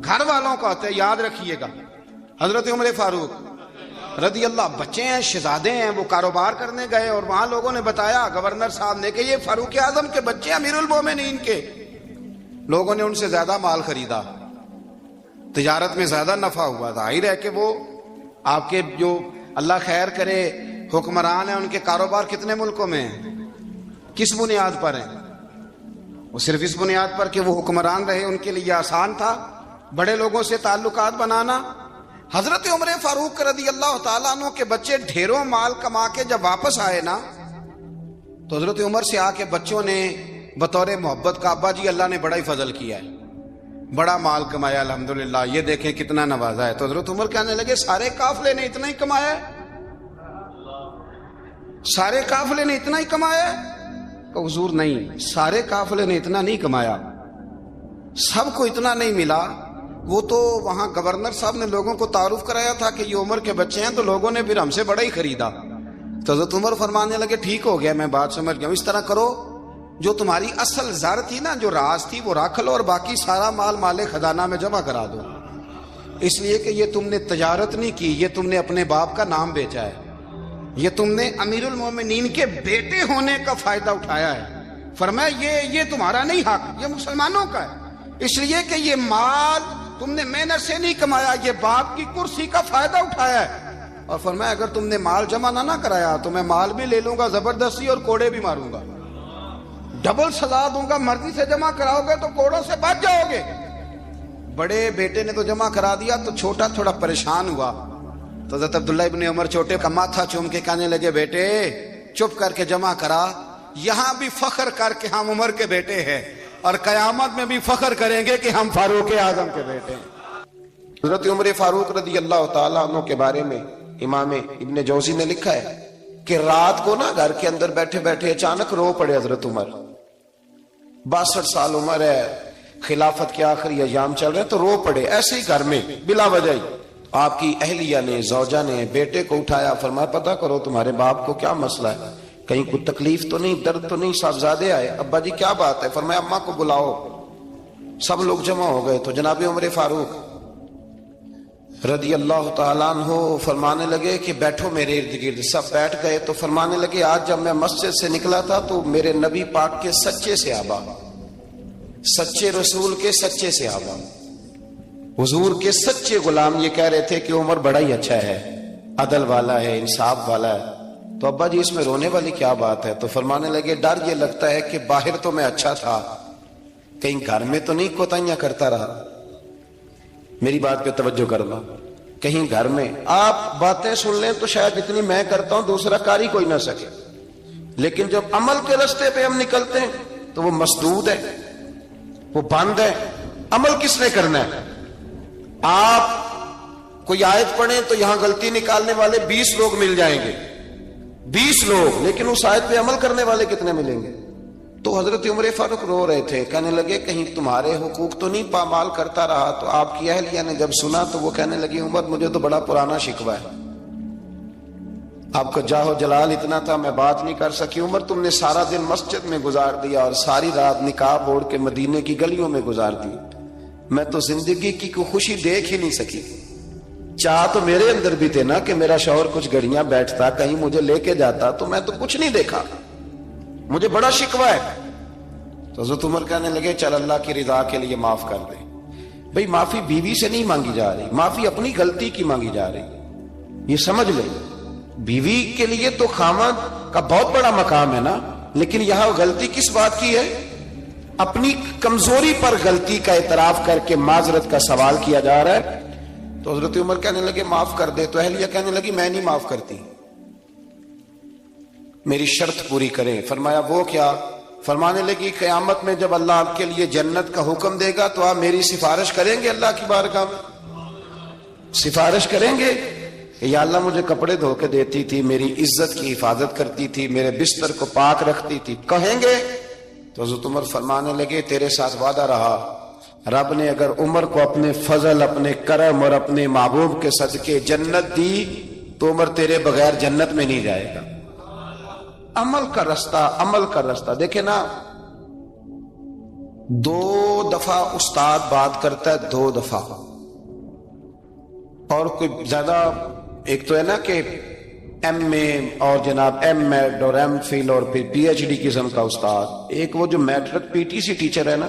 گھر والوں کا ہوتا ہے. یاد رکھیے گا حضرت عمر فاروق رضی اللہ، بچے ہیں، شہزادے ہیں، وہ کاروبار کرنے گئے اور وہاں لوگوں نے بتایا گورنر صاحب نے کہ یہ فاروق اعظم کے بچے امیر المومنین کے. لوگوں نے ان سے زیادہ مال خریدا، تجارت میں زیادہ نفع ہوا. ظاہر ہے کہ وہ آپ کے جو اللہ خیر کرے حکمران ہیں، ان کے کاروبار کتنے ملکوں میں ہیں، کس بنیاد پر ہیں؟ وہ صرف اس بنیاد پر کہ وہ حکمران رہے، ان کے لیے آسان تھا بڑے لوگوں سے تعلقات بنانا. حضرت عمر فاروق رضی اللہ تعالیٰ عنہ کے بچے ڈھیروں مال کما کے جب واپس آئے نا، تو حضرت عمر سے آ کے بچوں نے بطور محبت کا ابا جی اللہ نے بڑا ہی فضل کیا ہے، بڑا مال کمایا الحمدللہ، یہ دیکھیں کتنا نوازا ہے. تو حضرت عمر کہنے لگے سارے قافلے نے اتنا ہی کمایا ہے، سارے قافلے نے اتنا ہی کمایا ہے؟ کہ حضور نہیں، سارے قافلے نے اتنا نہیں کمایا، سب کو اتنا نہیں ملا. وہ تو وہاں گورنر صاحب نے لوگوں کو تعارف کرایا تھا کہ یہ عمر کے بچے ہیں، تو لوگوں نے پھر ہم سے بڑا ہی خریدا. تو حضرت عمر فرمانے لگے ٹھیک ہو گیا، میں بات سمجھ گیا، اس طرح کرو جو تمہاری اصل زر تھی نا، جو راز تھی، وہ رکھ لو اور باقی سارا مال مال خزانہ میں جمع کرا دو. اس لیے کہ یہ تم نے تجارت نہیں کی، یہ تم نے اپنے باپ کا نام بیچا ہے، یہ تم نے امیر المومنین کے بیٹے ہونے کا فائدہ اٹھایا ہے. فرمایا یہ تمہارا نہیں حق، یہ مسلمانوں کا ہے، اس لیے کہ یہ مال تم نے محنت سے نہیں کمایا، یہ باپ کی کرسی کا فائدہ اٹھایا ہے. اور فرمایا اگر تم نے مال جمع نہ کرایا تو میں مال بھی لے لوں گا زبردستی اور کوڑے بھی ماروں گا، ڈبل سزا دوں گا. مرضی سے جمع کراؤ گے تو کوڑوں سے بچ جاؤ گے. بڑے بیٹے نے تو جمع کرا دیا، تو چھوٹا تھوڑا پریشان ہوا. تو حضرت عبداللہ ابن عمر چھوٹے کا ماتھا چوم کے کہنے لگے بیٹے چپ کر کے جمع کرا، یہاں بھی فخر کر کے ہم عمر کے بیٹے ہیں اور قیامت میں بھی فخر کریں گے کہ ہم فاروق اعظم کے بیٹے ہیں. حضرت عمر فاروق رضی اللہ تعالیٰ عنہ کے بارے میں امام ابن جوزی نے لکھا ہے کہ رات کو نا گھر کے اندر بیٹھے بیٹھے اچانک رو پڑے حضرت عمر. 62 سال عمر ہے، خلافت کے آخری ایام چل رہے ہیں، تو رو پڑے ایسے ہی گھر میں بلا وجہ ہی. آپ کی اہلیہ نے، زوجہ نے بیٹے کو اٹھایا، فرمایا پتہ کرو تمہارے باپ کو کیا مسئلہ ہے، کہیں کوئی تکلیف تو نہیں، درد تو نہیں، صاحبزادے آئے. ابا جی کیا بات ہے؟ فرمایا اماں کو بلاؤ. سب لوگ جمع ہو گئے تو جناب عمر فاروق رضی اللہ تعالیٰ عنہ فرمانے لگے کہ بیٹھو میرے ارد گرد. سب بیٹھ گئے تو فرمانے لگے آج جب میں مسجد سے نکلا تھا تو میرے نبی پاک کے سچے صحابہ، سچے رسول کے سچے صحابہ، حضور کے سچے غلام یہ کہہ رہے تھے کہ عمر بڑا ہی اچھا ہے، عدل والا ہے، انصاف والا ہے. تو ابا جی اس میں رونے والی کیا بات ہے؟ تو فرمانے لگے ڈر یہ لگتا ہے کہ باہر تو میں اچھا تھا، کہیں گھر میں تو نہیں کوتاہیاں کرتا رہا. میری بات پہ توجہ کرنا، کہیں گھر میں آپ باتیں سن لیں تو شاید جتنی میں کرتا ہوں دوسرا کاری کوئی نہ سکے، لیکن جب عمل کے راستے پہ ہم نکلتے ہیں تو وہ مسدود ہے، وہ بند ہے. عمل کس نے کرنا ہے؟ آپ کوئی آیت پڑھیں تو یہاں غلطی نکالنے والے 20 لوگ مل جائیں گے، 20 لوگ، لیکن اس آیت پہ عمل کرنے والے کتنے ملیں گے؟ تو حضرت عمر فاروق رو رہے تھے، کہنے لگے کہیں تمہارے حقوق تو نہیں پامال کرتا رہا. تو آپ کی اہلیہ نے جب سنا تو وہ کہنے لگی عمر مجھے تو بڑا پرانا شکوہ ہے، آپ کا جاہ و جلال اتنا تھا میں بات نہیں کر سکی. عمر تم نے سارا دن مسجد میں گزار دیا اور ساری رات نقاب اوڑھ کے مدینے کی گلیوں میں گزار دی، میں تو زندگی کی کوئی خوشی دیکھ ہی نہیں سکی. چاہ تو میرے اندر بھی تھے نا کہ میرا شوہر کچھ گھڑیاں بیٹھتا، کہیں مجھے لے کے جاتا، تو میں تو کچھ نہیں دیکھا، مجھے بڑا شکوہ ہے. تو حضرت عمر کہنے لگے چل اللہ کی رضا کے لیے معاف کر دے. بھئی معافی بیوی سے نہیں مانگی جا رہی، معافی اپنی غلطی کی مانگی جا رہی، یہ سمجھ لیں. بیوی کے لیے تو خامد کا بہت بڑا مقام ہے نا، لیکن یہاں غلطی کس بات کی ہے؟ اپنی کمزوری پر غلطی کا اعتراف کر کے معذرت کا سوال کیا جا رہا ہے. تو حضرت عمر کہنے لگے معاف کر دے. تو اہلیہ کہنے لگی میں نہیں معاف کرتی، میری شرط پوری کریں. فرمایا وہ کیا؟ فرمانے لگی قیامت میں جب اللہ آپ کے لیے جنت کا حکم دے گا تو آپ میری سفارش کریں گے اللہ کی بارگاہ میں؟ سفارش کریں گے کہ یا اللہ مجھے کپڑے دھو کے دیتی تھی، میری عزت کی حفاظت کرتی تھی، میرے بستر کو پاک رکھتی تھی، کہیں گے؟ تو حضرت عمر فرمانے لگے تیرے ساتھ وعدہ رہا، رب نے اگر عمر کو اپنے فضل، اپنے کرم اور اپنے محبوب کے صدقے جنت دی تو عمر تیرے بغیر جنت میں نہیں جائے گا. عمل کا رستہ دیکھیں نا، 2 دفعہ استاد بات کرتا ہے، 2 دفعہ، اور کوئی زیادہ، ایک تو ہے نا کہ ایم اے اور جناب ایم ایڈ اور ایم فل اور پھر پی ایچ ڈی قسم کا استاد، ایک وہ جو matric P T C teacher ہے نا،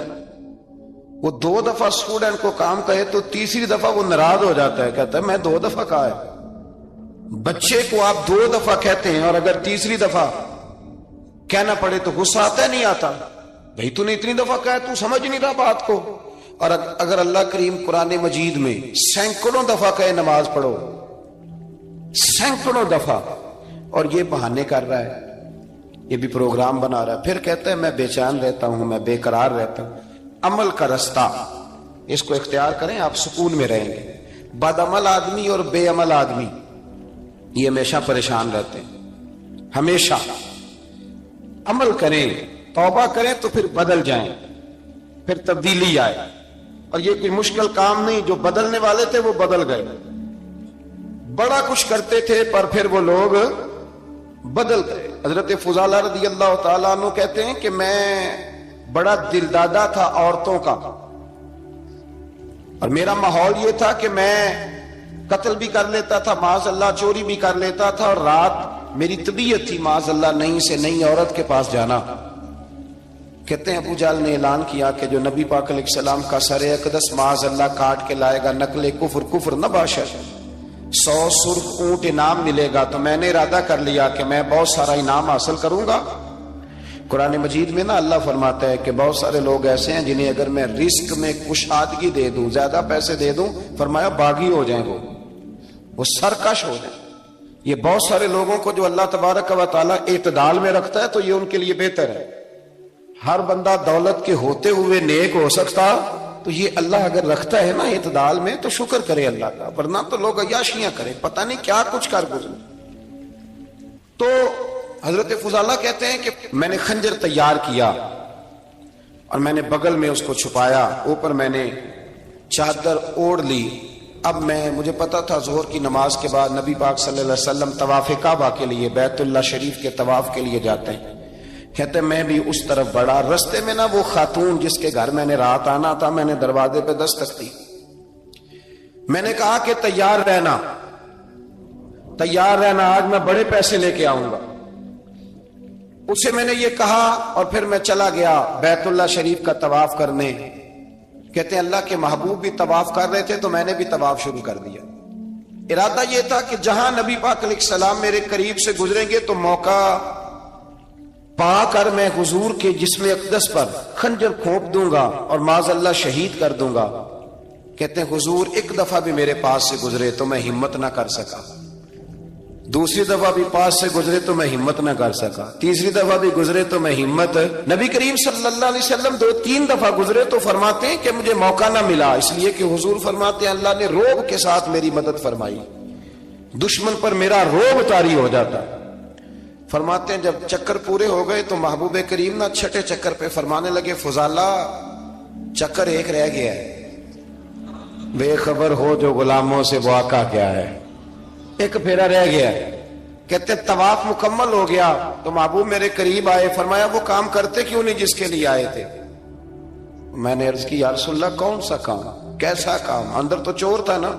وہ 2 دفعہ اسٹوڈنٹ کو کام کہے تو تیسری دفعہ وہ ناراض ہو جاتا ہے، کہتا ہے میں 2 دفعہ کہا ہے۔ بچے کو آپ 2 دفعہ کہتے ہیں اور اگر تیسری دفعہ کہنا پڑے تو غصہ آتا ہے نہیں آتا؟ بھئی تو نے اتنی دفعہ کہا، تو سمجھ نہیں رہا بات کو۔ اور اگر اللہ کریم قرآن مجید میں سینکڑوں دفعہ کہے نماز پڑھو، سینکڑوں دفعہ، اور یہ بہانے کر رہا ہے، یہ بھی پروگرام بنا رہا ہے، پھر کہتا ہے میں بے چین رہتا ہوں، میں بے قرار رہتا ہوں۔ عمل کا رستہ اس کو اختیار کریں، آپ سکون میں رہیں گے۔ بد عمل آدمی اور بے عمل آدمی یہ ہمیشہ پریشان رہتے ہیں، ہمیشہ۔ عمل کریں، توبہ کریں تو پھر بدل جائیں، پھر تبدیلی آئے، اور یہ کوئی مشکل کام نہیں، جو بدلنے والے تھے وہ بدل گئے، بڑا کچھ کرتے تھے پر پھر وہ لوگ بدل گئے۔ حضرت فضالہ رضی اللہ تعالیٰ عنہ کہتے ہیں کہ میں بڑا دلدادہ تھا عورتوں کا، اور میرا ماحول یہ تھا کہ میں قتل بھی کر لیتا تھا، معاذ اللہ چوری بھی کر لیتا تھا، اور رات میری طبیعت تھی معاذ اللہ نہیں سے نہیں عورت کے پاس جانا۔ کہتے ہیں ابو جہل نے اعلان کیا کہ جو نبی پاک علیہ السلام کا سر اقدس معاذ اللہ کاٹ کے لائے گا، نقل کفر نہ باشد، 100 سرخ اونٹ انعام ملے گا۔ تو میں نے ارادہ کر لیا کہ میں بہت سارا انعام حاصل کروں گا۔ قرآن مجید میں نا اللہ فرماتا ہے کہ بہت سارے لوگ ایسے ہیں جنہیں اگر میں رزق میں کشادگی دے دوں، زیادہ پیسے دے دوں، فرمایا باغی ہو جائیں، وہ سرکش ہو جائیں۔ یہ بہت سارے لوگوں کو جو اللہ تبارک و تعالیٰ اعتدال میں رکھتا ہے تو یہ ان کے لیے بہتر ہے۔ ہر بندہ دولت کے ہوتے ہوئے نیک ہو سکتا، تو یہ اللہ اگر رکھتا ہے نا اعتدال میں تو شکر کرے اللہ کا، ورنہ تو لوگ عیاشیاں کریں، پتہ نہیں کیا کچھ کر گزرے۔ تو حضرت فضالہ کہتے ہیں کہ میں نے خنجر تیار کیا اور میں نے بغل میں اس کو چھپایا، اوپر میں نے چادر اوڑھ لی۔ اب مجھے پتا تھا ظہر کی نماز کے بعد نبی پاک صلی اللہ علیہ وسلم طواف کعبہ کے لیے، بیت اللہ شریف کے طواف کے لیے جاتے ہیں۔ کہتے ہیں میں بھی اس طرف بڑھا، رستے میں نا وہ خاتون جس کے گھر میں نے رات آنا تھا، میں نے دروازے پہ دستک دی، میں نے کہا کہ تیار رہنا، آج میں بڑے پیسے لے کے آؤں گا۔ اسے میں نے یہ کہا اور پھر میں چلا گیا بیت اللہ شریف کا طواف کرنے۔ کہتے ہیں اللہ کے محبوب بھی طواف کر رہے تھے تو میں نے بھی طواف شروع کر دیا۔ ارادہ یہ تھا کہ جہاں نبی پاک علیہ السلام میرے قریب سے گزریں گے تو موقع پا کر میں حضور کے جسم اقدس پر خنجر کھونپ دوں گا اور معاذ اللہ شہید کر دوں گا۔ کہتے ہیں حضور ایک دفعہ بھی میرے پاس سے گزرے تو میں ہمت نہ کر سکا، دوسری دفعہ بھی پاس سے گزرے تو میں ہمت نہ کر سکا، تیسری دفعہ بھی گزرے تو میں ہمت، نبی کریم صلی اللہ علیہ وسلم 2-3 دفعہ گزرے تو فرماتے ہیں کہ مجھے موقع نہ ملا، اس لیے کہ حضور فرماتے ہیں اللہ نے روب کے ساتھ میری مدد فرمائی، دشمن پر میرا روب طاری ہو جاتا۔ فرماتے ہیں جب چکر پورے ہو گئے تو محبوب کریم نہ چھٹے چکر پہ فرمانے لگے فضالہ چکر ایک رہ گیا ہے، بے خبر ہو جو غلاموں سے وہ آقا کیا ہے، ایک پھیرا رہ گیا ہے۔ کہتے طواف مکمل ہو گیا تو محبوب میرے قریب آئے، فرمایا وہ کام کرتے کیوں نہیں جس کے لیے آئے تھے؟ میں نے عرض کی یا رسول اللہ کون سا کام، کیسا کام؟ اندر تو چور تھا نا،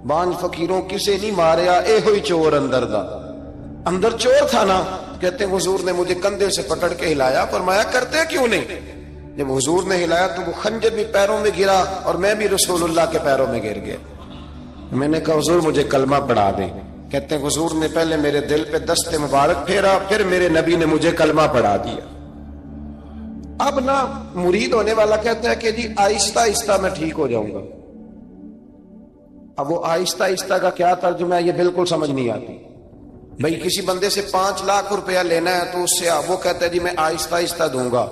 بانج فقیروں کسے نہیں ماریا اے ہوئی چور اندر دا، اندر چور تھا نا۔ کہتے ہیں حضور نے مجھے کندھے سے پکڑ کے ہلایا، فرمایا کرتے کیوں نہیں؟ جب حضور نے ہلایا تو وہ خنجر بھی پیروں میں گرا اور میں بھی رسول اللہ کے پیروں میں گر گیا۔ میں نے کہا حضور مجھے کلمہ پڑھا دیں۔ کہتے ہیں حضور نے پہلے میرے دل پہ دست مبارک پھیرا، پھر میرے نبی نے مجھے کلمہ پڑھا دیا۔ اب نا مرید ہونے والا کہتا ہے کہ جی آہستہ آہستہ میں ٹھیک ہو جاؤں گا۔ اب وہ آہستہ آہستہ کا کیا ترجمہ ہے یہ بالکل سمجھ نہیں آتی۔ بھئی کسی بندے سے 5 لاکھ روپیہ لینا ہے تو اس سے وہ کہتا ہے جی میں آہستہ آہستہ دوں گا،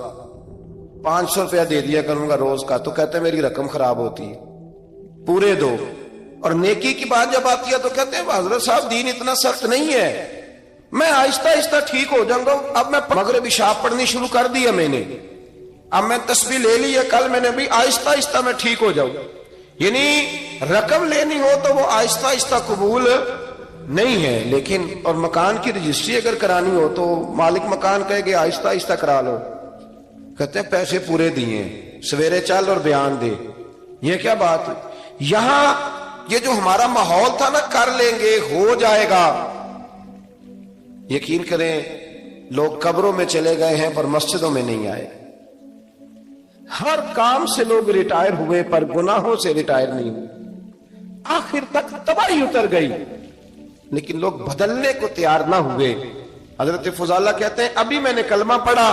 500 روپیہ دے دیا کروں گا روز کا، تو کہتے ہیں میری رقم خراب ہوتی ہے، پورے دو۔ اور نیکی کی بات جب آتی ہے تو کہتے ہیں حضرت صاحب دین اتنا سخت نہیں ہے، میں آہستہ آہستہ ٹھیک ہو جاؤں گا۔ اب میں مغرب عشاء پڑھنی شروع کر دیا میں نے، اب میں تسبیح لے لی ہے، کل میں نے بھی آہستہ آہستہ میں ٹھیک ہو جاؤں۔ یعنی رقم لینی ہو تو وہ آہستہ آہستہ قبول نہیں ہے، لیکن اور مکان کی رجسٹری اگر کرانی ہو تو مالک مکان کہے کہ آہستہ آہستہ کرا لو، کہتے ہیں پیسے پورے دیے، سویرے چل اور بیان دے. یہ کیا بات ہے؟ یہاں یہ جو ہمارا ماحول تھا نا، کر لیں گے، ہو جائے گا، یقین کریں لوگ قبروں میں چلے گئے ہیں پر مسجدوں میں نہیں آئے. ہر کام سے لوگ ریٹائر ہوئے پر گناہوں سے ریٹائر نہیں ہوئے. آخر تک تباہی اتر گئی لیکن لوگ بدلنے کو تیار نہ ہوئے. حضرت فضالہ کہتے ہیں ابھی میں نے کلمہ پڑھا،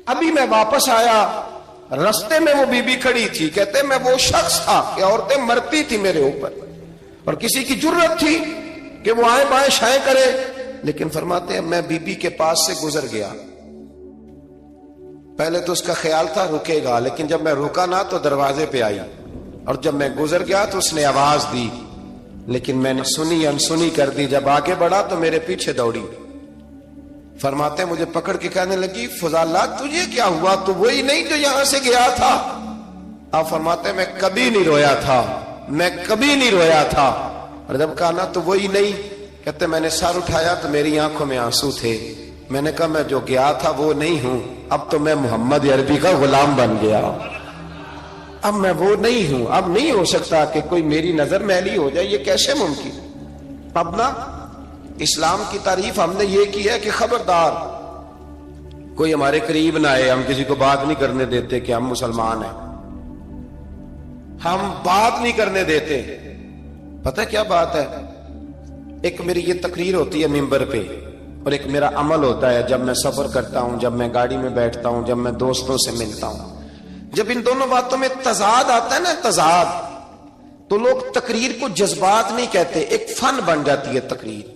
ابھی میں واپس آیا، رستے میں وہ بی بی کھڑی تھی، کہتے ہیں میں وہ شخص تھا کہ عورتیں مرتی تھی میرے اوپر اور کسی کی جرت تھی کہ وہ آئیں بائیں شائیں کرے، لیکن فرماتے ہیں میں بی بی کے پاس سے گزر گیا. پہلے تو اس کا خیال تھا رکے گا، لیکن جب میں رکا نہ تو دروازے پہ آئی، اور جب میں گزر گیا تو اس نے آواز دی، لیکن میں نے سنی انسنی کر دی. جب آگے بڑھا تو میرے پیچھے دوڑی. فرماتے ہیں مجھے پکڑ کے کہنے لگی فضالہ تجھے کیا ہوا؟ تو وہی نہیں جو یہاں سے گیا تھا؟ آپ فرماتے ہیں میں کبھی نہیں رویا تھا، میں کبھی نہیں رویا تھا. اور جب کہا نا تو وہی نہیں، کہتے میں نے سر اٹھایا تو میری آنکھوں میں آنسو تھے. میں نے کہا میں جو گیا تھا وہ نہیں ہوں، اب تو میں محمد عربی کا غلام بن گیا، اب میں وہ نہیں ہوں. اب نہیں ہو سکتا کہ کوئی میری نظر میلی ہو جائے، یہ کیسے ممکن؟ اب نا اسلام کی تعریف ہم نے یہ کی ہے کہ خبردار کوئی ہمارے قریب نہ آئے، ہم کسی کو بات نہیں کرنے دیتے کہ ہم مسلمان ہیں، ہم بات نہیں کرنے دیتے. پتہ کیا بات ہے؟ ایک میری یہ تقریر ہوتی ہے ممبر پہ، اور ایک میرا عمل ہوتا ہے جب میں سفر کرتا ہوں، جب میں گاڑی میں بیٹھتا ہوں، جب میں دوستوں سے ملتا ہوں. جب ان دونوں باتوں میں تضاد آتا ہے نا، تضاد، تو لوگ تقریر کو جذبات نہیں کہتے، ایک فن بن جاتی ہے تقریر.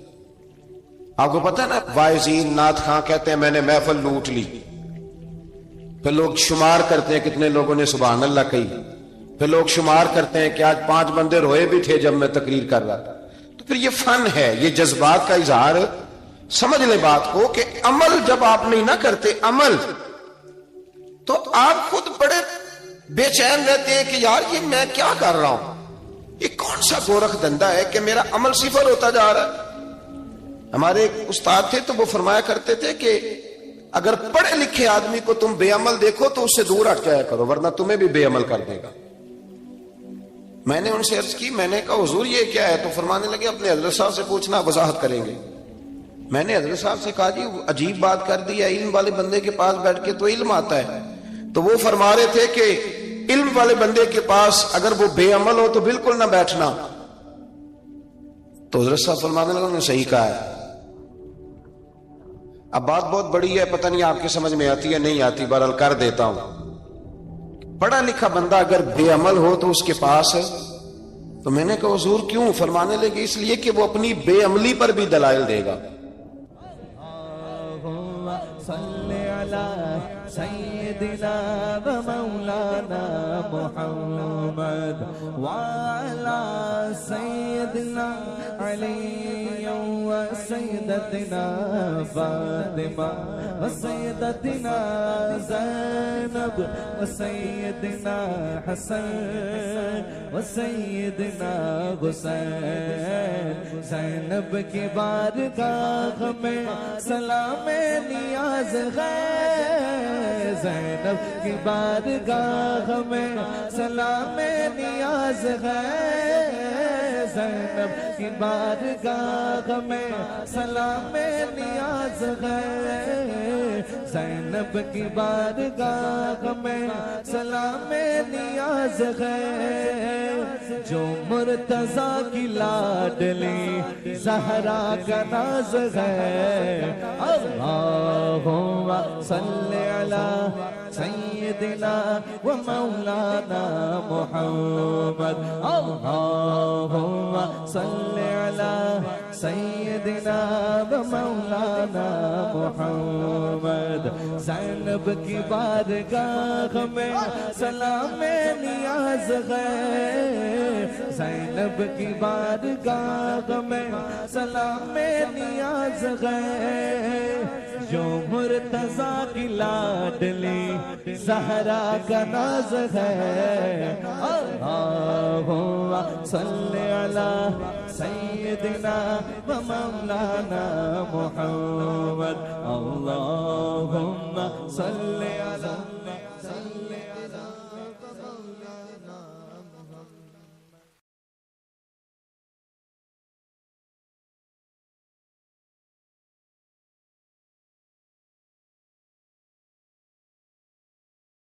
آپ کو پتہ ہے نا وائزین نعت خواں کہتے ہیں میں نے محفل لوٹ لی، پھر لوگ شمار کرتے ہیں کتنے لوگوں نے سبحان اللہ کہی، پھر لوگ شمار کرتے ہیں کہ آج 5 بندے روئے بھی تھے جب میں تقریر کر رہا تھا. تو پھر یہ فن ہے، یہ جذبات کا اظہار. سمجھ لیں بات کو کہ عمل جب آپ نہیں نہ کرتے عمل، تو آپ خود بڑے بے چین رہتے ہیں کہ یار یہ میں کیا کر رہا ہوں، یہ کون سا گورکھ دھندا ہے کہ میرا عمل صفر ہوتا جا رہا ہے. ہمارے ایک استاد تھے تو وہ فرمایا کرتے تھے کہ اگر پڑھے لکھے آدمی کو تم بے عمل دیکھو تو اس سے دور ہٹ جایا کرو ورنہ تمہیں بھی بے عمل کر دے گا. میں نے ان سے عرض کی، میں نے کہا حضور یہ کیا ہے؟ تو فرمانے لگے اپنے حضرت صاحب سے پوچھنا، وضاحت کریں گے. میں نے حضرت صاحب سے کہا جی عجیب بات کر دی ہے، علم والے بندے کے پاس بیٹھ کے تو علم آتا ہے. تو وہ فرما رہے تھے کہ علم والے بندے کے پاس اگر وہ بے عمل ہو تو بالکل نہ بیٹھنا. تو حضرت صاحب فرمانے لگے انہوں نے صحیح کہا ہے. اب بات بہت بڑی ہے، پتہ نہیں آپ کی سمجھ میں آتی ہے نہیں آتی، بہرحال کر دیتا ہوں. پڑھا لکھا بندہ اگر بے عمل ہو تو اس کے پاس ہے. تو میں نے کہا حضور کیوں؟ فرمانے لگے اس لیے کہ وہ اپنی بے عملی پر بھی دلائل دے گا. سیدنا و مولانا محمد وعلى سيدنا علي وسيدتنا فاطمة وسيدتنا زينب وسيدنا حسن وسيدنا حسين. زینب کی بارگاہ میں سلام نیاز ہے، زینب کی بارگاہ میں سلام نیاز ہے، زینب کی بارگاہ میں سلام نیاز ہے، زینب کی بارگاہ میں سلام نیاز ہے. جو مرتضیٰ کی لاڈلی زہرا کا ناز ہے. اللہم صلی علی سیدنا و مولانا محمد. اللہم صلی علی سیدنا و مولانا محمد. زینب کی بارگاہ میں سلام نیاز ہے، زینب کی بارگاہ میں سلام نیاز ہے. جو مرتضیٰ کی لاڈلی زہرا کا ناز ہے اللہم صلی علی سیدنا و مولانا محمد اللہم صلی علی